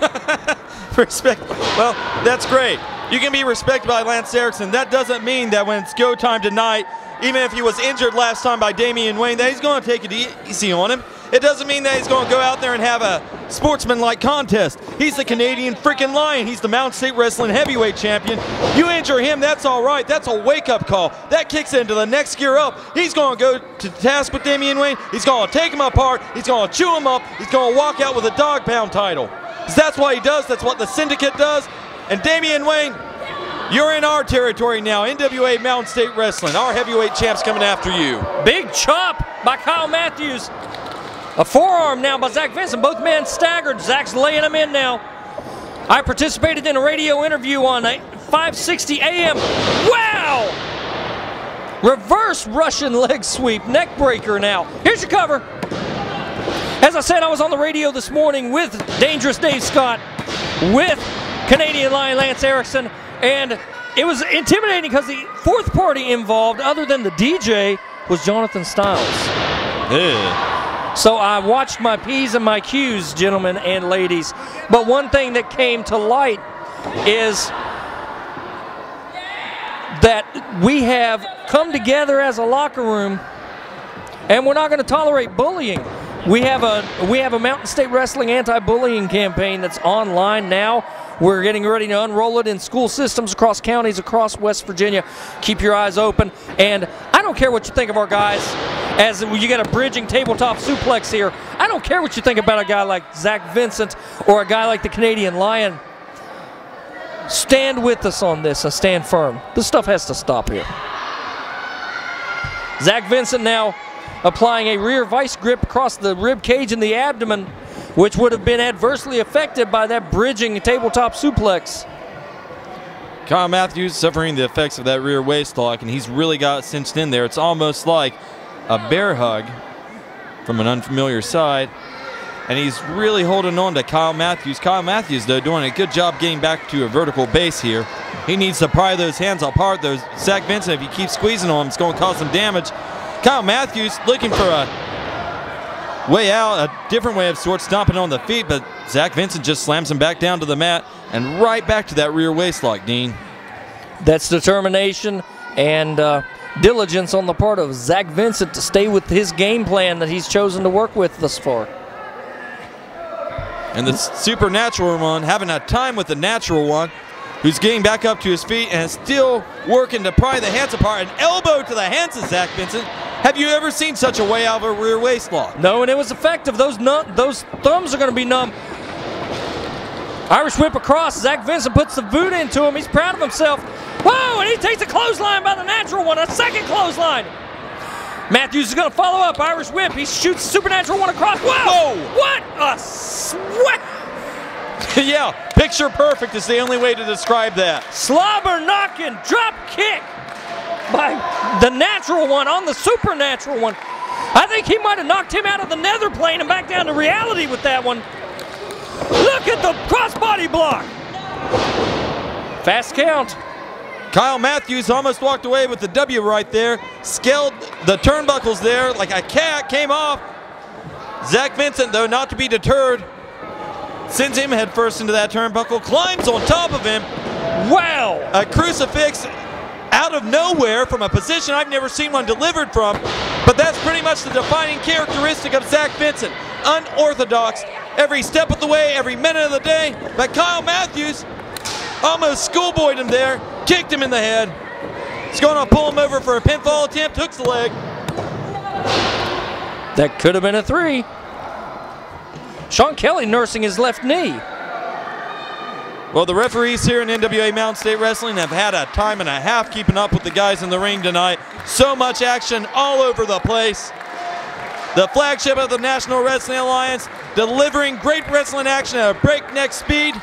respect. Well, that's great. You can be respected by Lance Erickson. That doesn't mean that when it's go time tonight, even if he was injured last time by Damian Wayne, that he's going to take it easy on him. It doesn't mean that he's going to go out there and have a sportsman-like contest. He's the Canadian freaking Lion. He's the Mountain State Wrestling Heavyweight Champion. You injure him, that's all right. That's a wake-up call. That kicks into the next gear up. He's going to go to task with Damian Wayne. He's going to take him apart. He's going to chew him up. He's going to walk out with a dog pound title. That's what he does. That's what the Syndicate does. And Damian Wayne, you're in our territory now. NWA Mountain State Wrestling. Our heavyweight champ's coming after you. Big chop by Kyle Matthews. A forearm now by Zach Vincent. Both men staggered. Zach's laying them in now. I participated in a radio interview on 560 AM. Wow! Reverse Russian leg sweep. Neck breaker now. Here's your cover. As I said, I was on the radio this morning with Dangerous Dave Scott, with Canadian Lion Lance Erickson, and it was intimidating because the fourth party involved, other than the DJ, was Jonathan Styles. Yeah. So I watched my P's and my Q's, gentlemen and ladies. But one thing that came to light is that we have come together as a locker room, and we're not going to tolerate bullying. We have a Mountain State Wrestling anti-bullying campaign that's online now. We're getting ready to unroll it in school systems across counties across West Virginia. Keep your eyes open. And I don't care what you think of our guys, as you got a bridging tabletop suplex here. I don't care what you think about a guy like Zack Vincent or a guy like the Canadian Lion. Stand with us on this. I stand firm. This stuff has to stop here. Zack Vincent now applying a rear vice grip across the rib cage and the abdomen, which would have been adversely affected by that bridging tabletop suplex. Kyle Matthews suffering the effects of that rear waist lock, and he's really got cinched in there. It's almost like a bear hug from an unfamiliar side, and he's really holding on to Kyle Matthews. Kyle Matthews, though, doing a good job getting back to a vertical base here. He needs to pry those hands apart. Those Zack Vincent, if he keeps squeezing on him, it's going to cause some damage. Kyle Matthews looking for a way out, a different way of sorts, stomping on the feet, but Zack Vincent just slams him back down to the mat and right back to that rear waist lock, Dean. That's determination and diligence on the part of Zack Vincent to stay with his game plan that he's chosen to work with thus far. And the supernatural one having a time with the natural one, who's getting back up to his feet and is still working to pry the hands apart. An elbow to the hands of Zack Vincent. Have you ever seen such a way out of a rear waist lock? No, and it was effective. Those thumbs are going to be numb. Irish whip across. Zack Vincent puts the boot into him. He's proud of himself. Whoa, and he takes a clothesline by the natural one. A second clothesline. Matthews is going to follow up. Irish whip. He shoots supernatural one across. Whoa! What a sweat! Yeah, picture perfect is the only way to describe that. Slobber knocking drop kick by the natural one on the supernatural one. I think he might have knocked him out of the nether plane and back down to reality with that one. Look at the crossbody block. Fast count. Kyle Matthews almost walked away with the W right there. Scaled the turnbuckles there like a cat, came off. Zack Vincent, though, not to be deterred, sends him head first into that turnbuckle, climbs on top of him. Wow! A crucifix out of nowhere from a position I've never seen one delivered from, but that's pretty much the defining characteristic of Zack Vincent. Unorthodox every step of the way, every minute of the day. But Kyle Matthews almost schoolboyed him there, kicked him in the head. He's going to pull him over for a pinfall attempt, hooks the leg. That could have been a 3. Sean Kelly nursing his left knee. Well, the referees here in NWA Mountain State Wrestling have had a time and a half keeping up with the guys in the ring tonight. So much action all over the place. The flagship of the National Wrestling Alliance delivering great wrestling action at a breakneck speed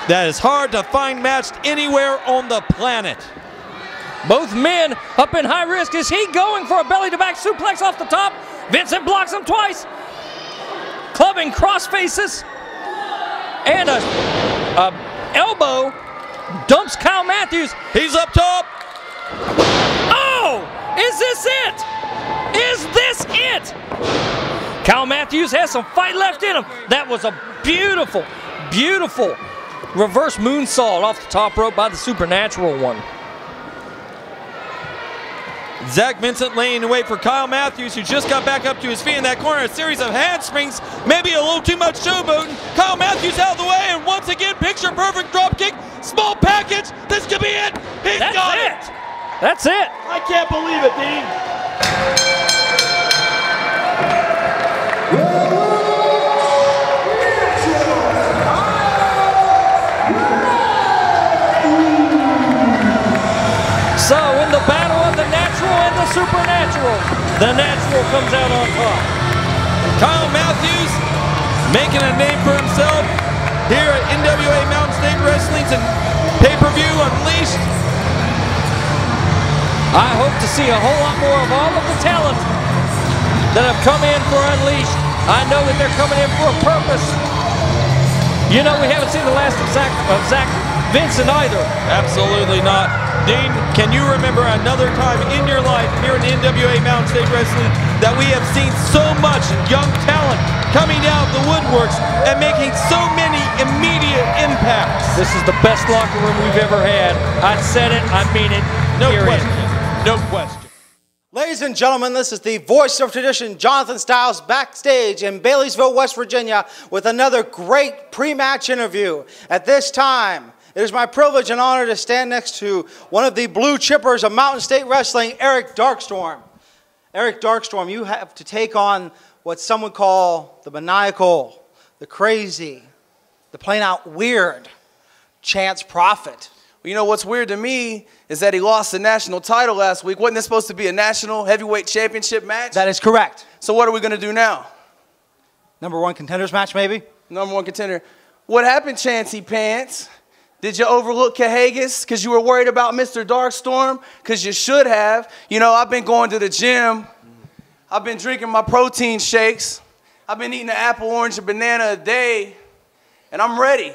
that is hard to find matched anywhere on the planet. Both men up in high risk. Is he going for a belly-to-back suplex off the top? Vincent blocks him twice. Clubbing cross faces. And a elbow dumps Kyle Matthews. He's up top. Oh! Is this it? Is this it? Kyle Matthews has some fight left in him. That was a beautiful, beautiful reverse moonsault off the top rope by the supernatural one. Zack Vincent laying away for Kyle Matthews, who just got back up to his feet in that corner. A series of handsprings, maybe a little too much showboating. Kyle Matthews out of the way, and once again, picture perfect drop kick. Small package. This could be it. He's got it. That's it. I can't believe it, Dean. So in the battle of the natural and the supernatural, the natural comes out on top. Kyle Matthews making a name for himself here at NWA Mountain State Wrestling's and pay-per-view Unleashed. I hope to see a whole lot more of all of the talent that have come in for Unleashed. I know that they're coming in for a purpose. You know, we haven't seen the last of Zack Vincent either. Absolutely not. Dean, can you remember another time in your life here in NWA Mountain State Wrestling that we have seen so much young talent coming out of the woodworks and making so many immediate impacts? This is the best locker room we've ever had. I said it, I mean it, No period. question. No question. Ladies and gentlemen, this is the voice of tradition, Jonathan Styles, backstage in Baileysville, West Virginia, with another great pre-match interview. At this time, it is my privilege and honor to stand next to one of the blue chippers of Mountain State Wrestling, Eric Darkstorm. Eric Darkstorm, you have to take on what some would call the maniacal, the crazy, the plain out weird Chance Prophet. You know what's weird to me is that he lost the national title last week. Wasn't this supposed to be a national heavyweight championship match? That is correct. So what are we going to do now? Number one contenders match, maybe? Number one contender. What happened, Chancey Pants? Did you overlook Cahagas because you were worried about Mr. Darkstorm? Because you should have. You know, I've been going to the gym. I've been drinking my protein shakes. I've been eating an apple, orange, and banana a day. And I'm ready.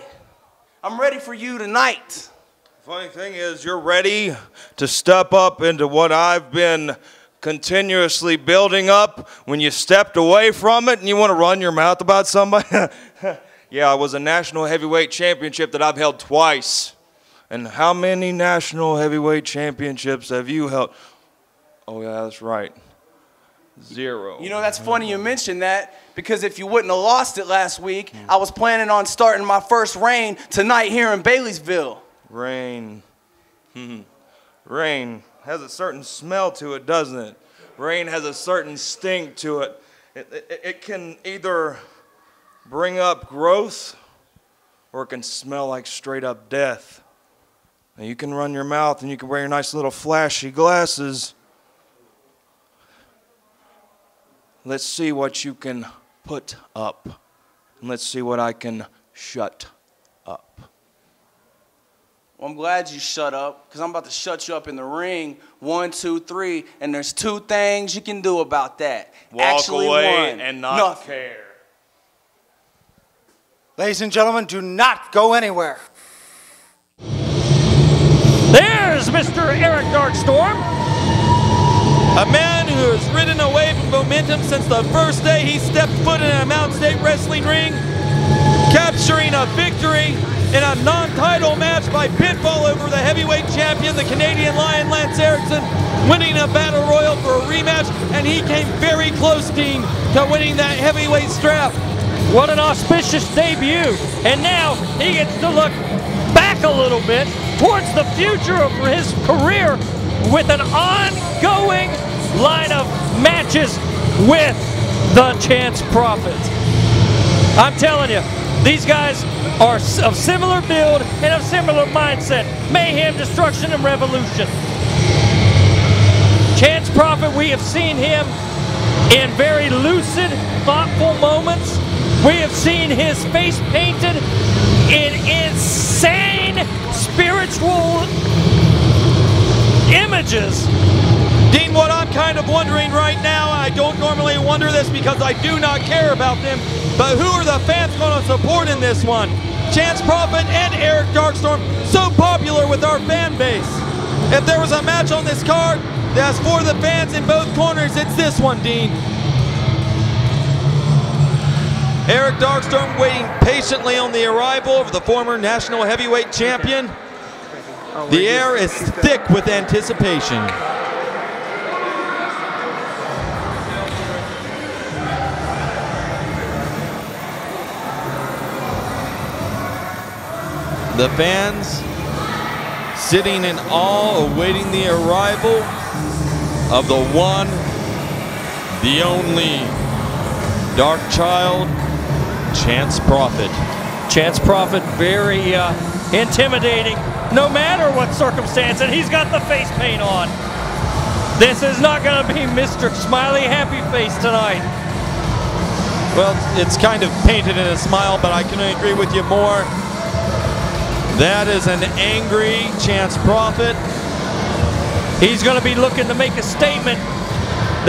I'm ready for you tonight. Funny thing is, you're ready to step up into what I've been continuously building up when you stepped away from it and you want to run your mouth about somebody. Yeah, it was a national heavyweight championship that I've held twice. And how many national heavyweight championships have you held? Oh, yeah, that's right. 0. You know, that's funny you mentioned that, because if you wouldn't have lost it last week, I was planning on starting my first reign tonight here in Baileysville. Rain. Rain has a certain smell to it, doesn't it? Rain has a certain stink to it. It can either bring up growth or it can smell like straight up death. Now you can run your mouth and you can wear your nice little flashy glasses. Let's see what you can put up. And let's see what I can shut up. Well, I'm glad you shut up, because I'm about to shut you up in the ring. 1, 2, 3, and there's 2 things you can do about that. Walk Actually, away one, and not nothing. care. Ladies and gentlemen, do not go anywhere. There's Mr. Eric Darkstorm. A man who has ridden away from momentum since the first day he stepped foot in a Mountain State Wrestling ring, capturing a victory in a non-title match by pinfall over the heavyweight champion, the Canadian Lion, Lance Erickson, winning a battle royal for a rematch, and he came very close, Dean, to winning that heavyweight strap. What an auspicious debut. And now he gets to look back a little bit towards the future of his career with an ongoing line of matches with the Chance Prophet. I'm telling you, these guys are of similar build and of similar mindset. Mayhem, destruction, and revolution. Chance Prophet, we have seen him in very lucid, thoughtful moments. We have seen his face painted in insane spiritual images. Dean, what I'm kind of wondering right now, I don't normally wonder this because I do not care about them, but who are the fans going to support in this one? Chance Prophet and Eric Darkstorm, so popular with our fan base. If there was a match on this card that's for the fans in both corners, it's this one, Dean. Eric Darkstorm waiting patiently on the arrival of the former national heavyweight champion. The air is thick with anticipation. The fans sitting in awe, awaiting the arrival of the one, the only Dark Child, Chance Prophet. Chance Prophet, very intimidating, no matter what circumstance, and he's got the face paint on. This is not going to be Mr. Smiley Happy Face tonight. Well, it's kind of painted in a smile, but I can agree with you more. That is an angry Chance Prophet. He's going to be looking to make a statement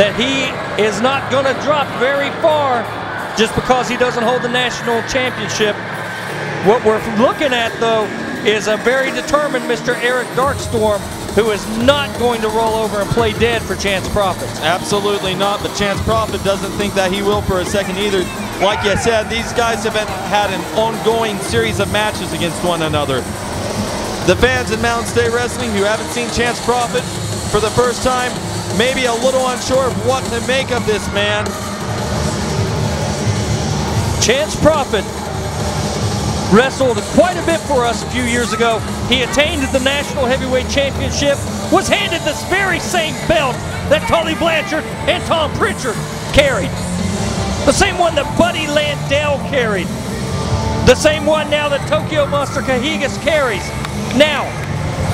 that he is not going to drop very far just because he doesn't hold the national championship. What we're looking at, though, is a very determined Mr. Eric Darkstorm who is not going to roll over and play dead for Chance Prophet. Absolutely not, but Chance Prophet doesn't think that he will for a second either. Like you said, these guys have had an ongoing series of matches against one another. The fans in Mountain State Wrestling who haven't seen Chance Prophet for the first time may be a little unsure of what to make of this man. Chance Prophet wrestled quite a bit for us a few years ago. He attained the National Heavyweight Championship, was handed this very same belt that Tully Blanchard and Tom Pritchard carried. The same one that Buddy Landell carried. The same one now that Tokyo Monster Cajigas carries. Now,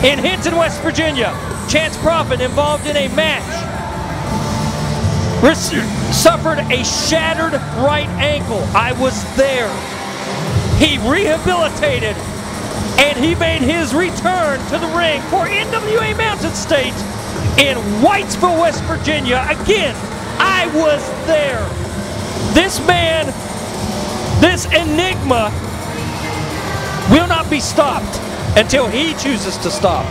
in Hinton, West Virginia, Chance Prophet involved in a match suffered a shattered right ankle. I was there. He rehabilitated and he made his return to the ring for NWA Mountain State in Whitesville, West Virginia. Again, I was there. This man, this enigma, will not be stopped until he chooses to stop.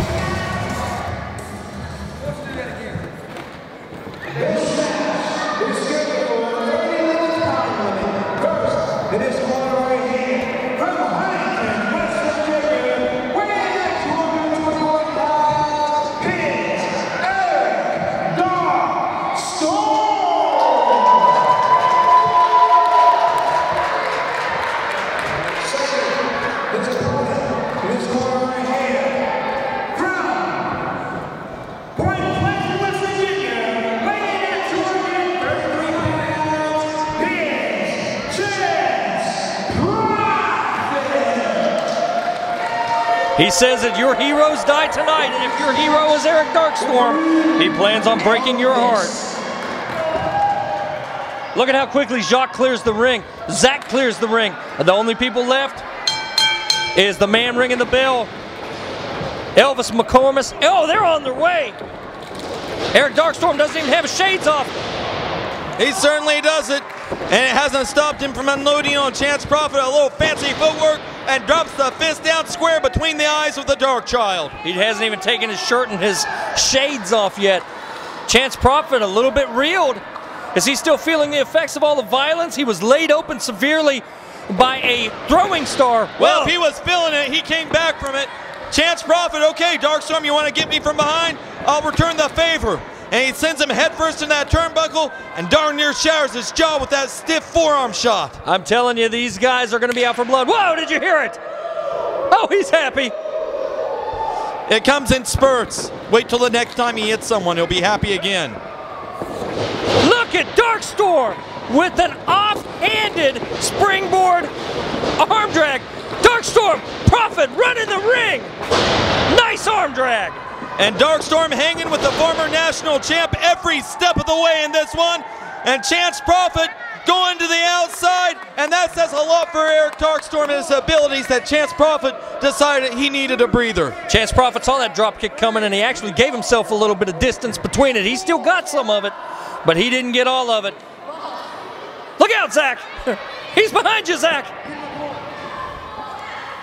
He says that your heroes die tonight, and if your hero is Eric Darkstorm, he plans on breaking your heart. Look at how quickly Jacques clears the ring. Zack clears the ring. And the only people left is the man ringing the bell, Elvis McCormick. Oh, they're on their way. Eric Darkstorm doesn't even have his shades off. He certainly doesn't, and it hasn't stopped him from unloading on Chance Prophet a little fancy footwork and drops the fist down square between the eyes of the Dark Child. He hasn't even taken his shirt and his shades off yet. Chance Prophet a little bit reeled. Is he still feeling the effects of all the violence? He was laid open severely by a throwing star. Well, if he was feeling it, he came back from it. Chance Prophet, okay, Darkstorm, you want to get me from behind? I'll return the favor. And he sends him headfirst in that turnbuckle and darn near shatters his jaw with that stiff forearm shot. I'm telling you, these guys are going to be out for blood. Whoa, did you hear it? Oh, he's happy. It comes in spurts. Wait till the next time he hits someone, he'll be happy again. Look at Darkstorm with an off-handed springboard arm drag. Darkstorm, Prophet running the ring. Nice arm drag. And Darkstorm hanging with the former national champ every step of the way in this one. And Chance Prophet going to the outside. And that says a lot for Eric Darkstorm and his abilities that Chance Prophet decided he needed a breather. Chance Prophet saw that drop kick coming and he actually gave himself a little bit of distance between it. He still got some of it, but he didn't get all of it. Look out, Zack. He's behind you, Zack.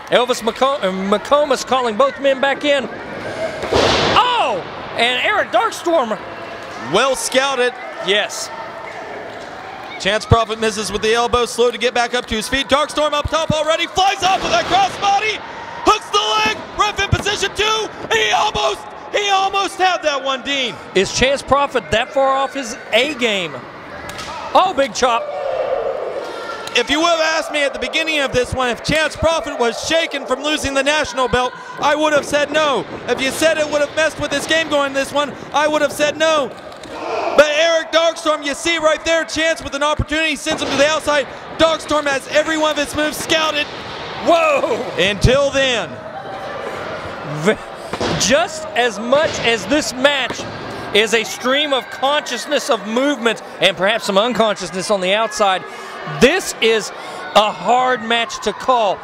Elvis McComas calling both men back in. Oh, and Eric Darkstorm. Well scouted. Yes. Chance Prophet misses with the elbow, slow to get back up to his feet. Darkstorm up top already, flies off with that crossbody, hooks the leg, ref in position 2, and he almost had that one, Dean. Is Chance Prophet that far off his A game? Oh, big chop. If you would have asked me at the beginning of this one if Chance Prophet was shaken from losing the national belt, I would have said no. If you said it would have messed with his game going this one, I would have said no. But Eric Darkstorm, you see right there, Chance with an opportunity, sends him to the outside. Darkstorm has every one of his moves scouted. Whoa! Until then. Just as much as this match is a stream of consciousness of movement and perhaps some unconsciousness on the outside, this is a hard match to call.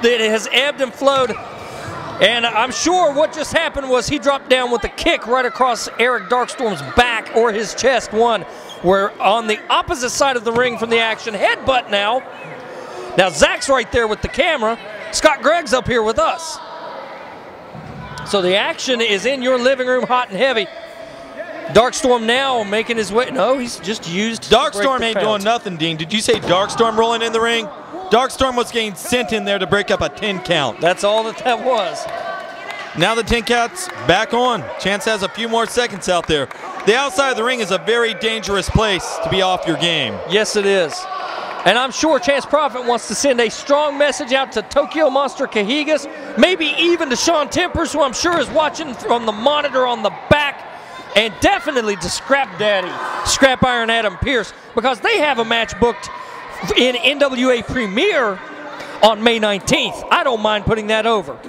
It has ebbed and flowed, and I'm sure what just happened was he dropped down with a kick right across Eric Darkstorm's back or his chest. We're on the opposite side of the ring from the action. Headbutt now. Now Zack's right there with the camera. Scott Gregg's up here with us. So the action is in your living room, hot and heavy. Darkstorm now making his way. No, he's just used. Darkstorm ain't doing nothing, Dean. Did you say Darkstorm rolling in the ring? Darkstorm was getting sent in there to break up a 10 count. That's all that was. Now the 10 count's back on. Chance has a few more seconds out there. The outside of the ring is a very dangerous place to be off your game. Yes, it is. And I'm sure Chance Prophet wants to send a strong message out to Tokyo Monster Cajigas, maybe even to Sean Tempers, who I'm sure is watching from the monitor on the back, and definitely to Scrap Daddy, Scrap Iron Adam Pierce, because they have a match booked in NWA Premier on May 19th. I don't mind putting that over.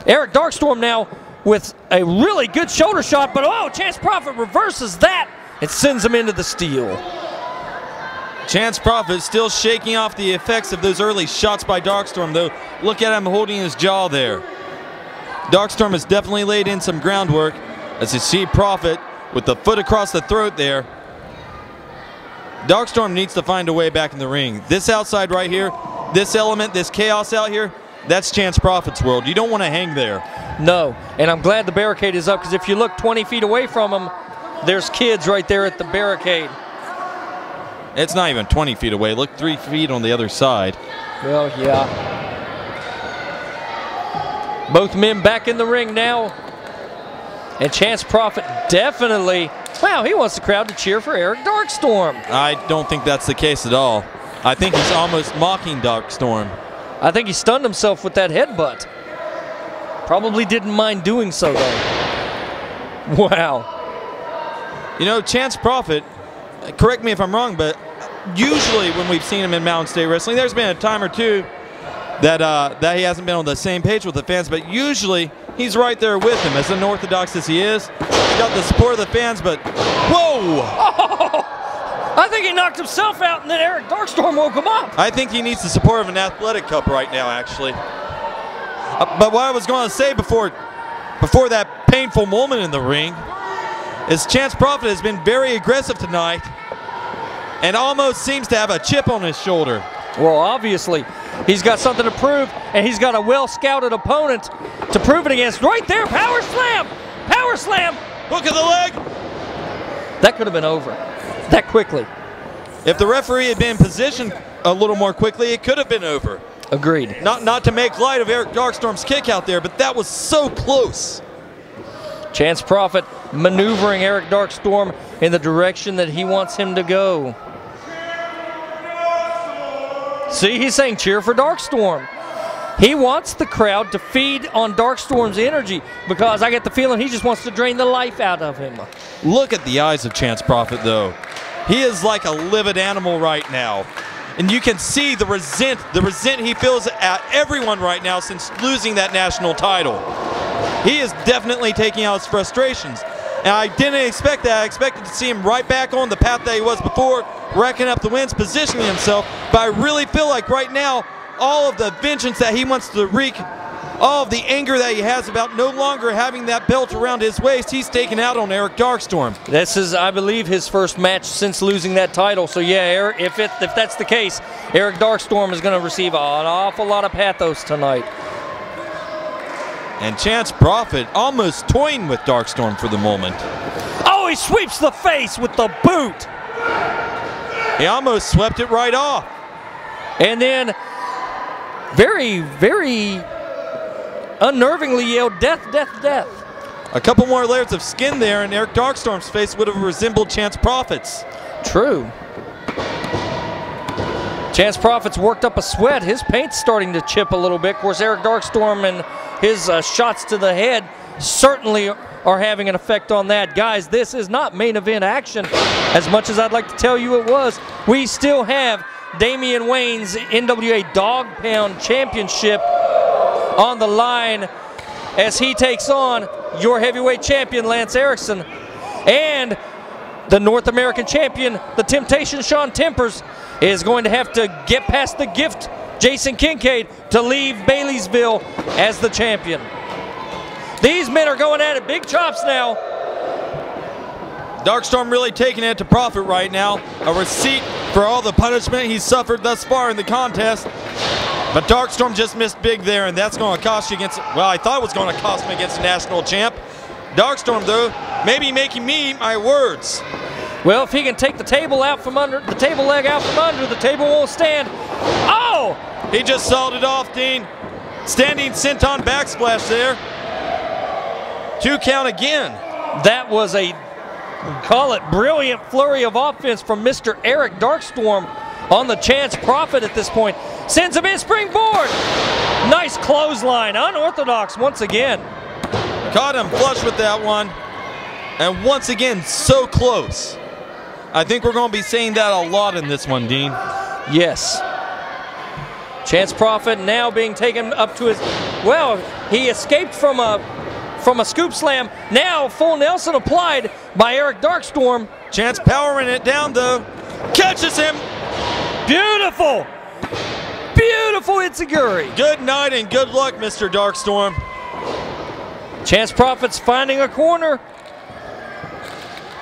Eric Darkstorm now with a really good shoulder shot, but oh, Chance Prophet reverses that and sends him into the steel. Chance Prophet still shaking off the effects of those early shots by Darkstorm, though. Look at him holding his jaw there. Darkstorm has definitely laid in some groundwork, as you see Prophet with the foot across the throat there. Darkstorm needs to find a way back in the ring. This outside right here, this element, this chaos out here, that's Chance Prophet's world. You don't want to hang there. No, and I'm glad the barricade is up, because if you look 20 feet away from him, there's kids right there at the barricade. It's not even 20 feet away. Look 3 feet on the other side. Well, yeah. Both men back in the ring now. And Chance Prophet definitely, wow, he wants the crowd to cheer for Eric Darkstorm. I don't think that's the case at all. I think he's almost mocking Darkstorm. I think he stunned himself with that headbutt. Probably didn't mind doing so, though. Wow. You know, Chance Prophet, correct me if I'm wrong, but usually when we've seen him in Mountain State Wrestling, there's been a time or two that that he hasn't been on the same page with the fans, but usually he's right there with him. As unorthodox as he is, he's got the support of the fans, but whoa! Oh, I think he knocked himself out, and then Eric Darkstorm woke him up. I think he needs the support of an athletic cup right now, actually. But what I was going to say before that painful moment in the ring is Chance Prophet has been very aggressive tonight and almost seems to have a chip on his shoulder. Well, obviously, he's got something to prove, and he's got a well-scouted opponent to prove it against. Right there, power slam! Power slam! Hook of the leg! That could have been over that quickly. If the referee had been positioned a little more quickly, it could have been over. Agreed. Not to make light of Eric Darkstorm's kick out there, but that was so close. Chance Prophet maneuvering Eric Darkstorm in the direction that he wants him to go. See, he's saying cheer for Darkstorm. He wants the crowd to feed on Darkstorm's energy, because I get the feeling he just wants to drain the life out of him. Look at the eyes of Chance Prophet, though. He is like a livid animal right now. And you can see the resent he feels at everyone right now since losing that national title. He is definitely taking out his frustrations. And I didn't expect that. I expected to see him right back on the path that he was before, racking up the wins, positioning himself. But I really feel like right now, all of the vengeance that he wants to wreak, all of the anger that he has about no longer having that belt around his waist, he's taken out on Eric Darkstorm. This is, I believe, his first match since losing that title. So yeah, Eric, if that's the case, Eric Darkstorm is going to receive an awful lot of pathos tonight. And Chance Prophet almost toying with Darkstorm for the moment. Oh, he sweeps the face with the boot. He almost swept it right off. And then very, very unnervingly yelled, death, death, death. A couple more layers of skin there, and Eric Darkstorm's face would have resembled Chance Prophet's. True. Chance Prophet's worked up a sweat. His paint's starting to chip a little bit. Of course, Eric Darkstorm and his shots to the head certainly are having an effect on that. Guys, this is not main event action. As much as I'd like to tell you it was, we still have Damian Wayne's NWA Dog Pound Championship on the line as he takes on your heavyweight champion, Lance Erickson, and the North American champion, the Temptation Sean Tempers, is going to have to get past the gift, Jason Kincaid, to leave Baileysville as the champion. These men are going at it, big chops now. Darkstorm really taking it to Prophet right now. A receipt for all the punishment he's suffered thus far in the contest. But Darkstorm just missed big there, and that's going to cost you against, well, I thought it was going to cost him against the national champ. Darkstorm, though, maybe making me eat my words. Well, if he can take the table out from under, the table leg out from under, the table won't stand. Oh! He just sawed it off, Dean. Standing senton backsplash there. 2 count again. That was a, call it, brilliant flurry of offense from Mr. Eric Darkstorm on the Chance Prophet at this point. Sends him in springboard. Nice clothesline, unorthodox once again. Caught him flush with that one. And once again, so close. I think we're going to be saying that a lot in this one, Dean. Yes. Chance Prophet now being taken up to his, well, he escaped from a scoop slam. Now full Nelson applied by Eric Darkstorm. Chance powering it down though. Catches him. Beautiful. Beautiful Itziguri. Good night and good luck, Mr. Darkstorm. Chance Prophet's finding a corner.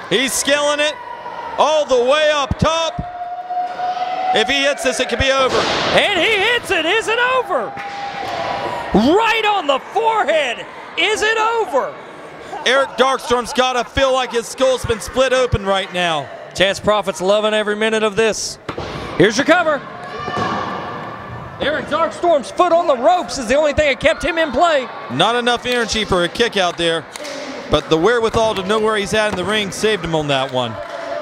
He's scaling it all the way up top. If he hits this, it could be over. And he hits it. Is it over? Right on the forehead. Is it over? Eric Darkstorm's got to feel like his skull's been split open right now. Chance Prophet's loving every minute of this. Here's your cover. Eric Darkstorm's foot on the ropes is the only thing that kept him in play. Not enough energy for a kick out there, but the wherewithal to know where he's at in the ring saved him on that one.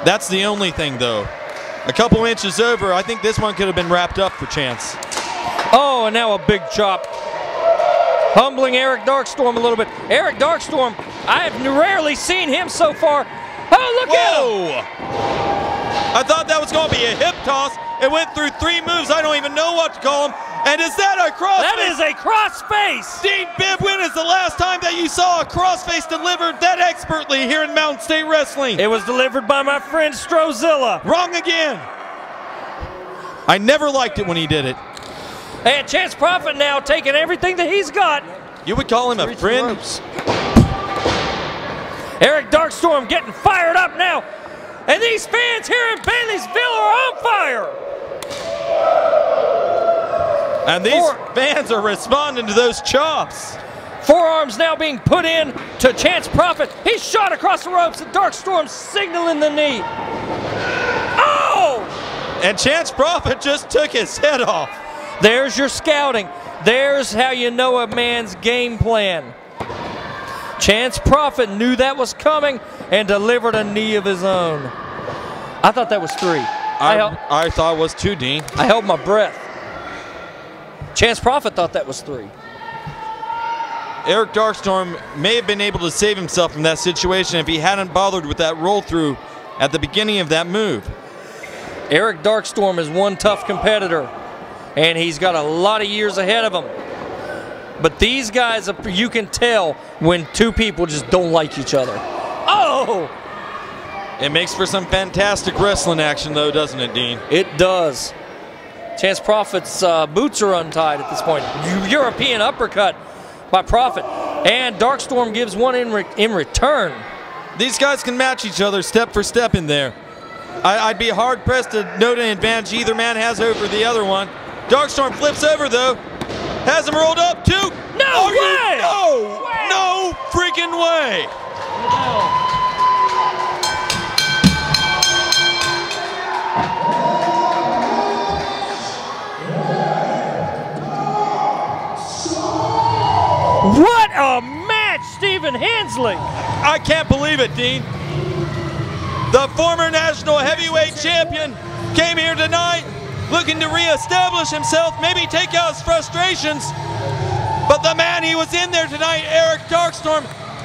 That's the only thing, though. A couple inches over, I think this one could have been wrapped up for Chance. Oh, and now a big chop. Humbling Eric Darkstorm a little bit. Eric Darkstorm, I have rarely seen him so far. Oh, look at him! I thought that was going to be a hip toss. It went through 3 moves. I don't even know what to call them. And is that a crossface? That is a crossface. Dean Bibb, when is the last time that you saw a crossface delivered that expertly here in Mountain State Wrestling? It was delivered by my friend Strozilla. Wrong again. I never liked it when he did it. And Chance Prophet now taking everything that he's got. You would call him a friend? Eric Darkstorm getting fired up now. And these fans here in Baileysville are on fire. And these fans are responding to those chops. Forearms now being put in to Chance Prophet. He's shot across the ropes and Darkstorm signaling the knee. Oh! And Chance Prophet just took his head off. There's your scouting. There's how you know a man's game plan. Chance Prophet knew that was coming and delivered a knee of his own. I thought that was 3. I thought it was 2, Dean. I held my breath. Chance Prophet thought that was 3. Eric Darkstorm may have been able to save himself from that situation if he hadn't bothered with that roll through at the beginning of that move. Eric Darkstorm is one tough competitor, and he's got a lot of years ahead of him. But these guys, you can tell when 2 people just don't like each other. Oh! It makes for some fantastic wrestling action, though, doesn't it, Dean? It does. Chance Prophet's boots are untied at this point. European uppercut by Prophet. And Darkstorm gives one in return. These guys can match each other step for step in there. I'd be hard-pressed to note an advantage either man has over the other one. Darkstorm flips over, though. Has him rolled up, too. No way! No freaking way! What a match, Stephen Hensley! I can't believe it, Dean. The former national heavyweight champion came here tonight looking to reestablish himself, maybe take out his frustrations. But the man he was in there tonight, Eric Darkstorm,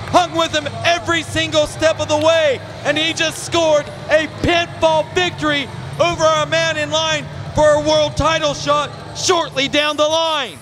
hung with him every single step of the way, and he just scored a pinfall victory over a man in line for a world title shot shortly down the line.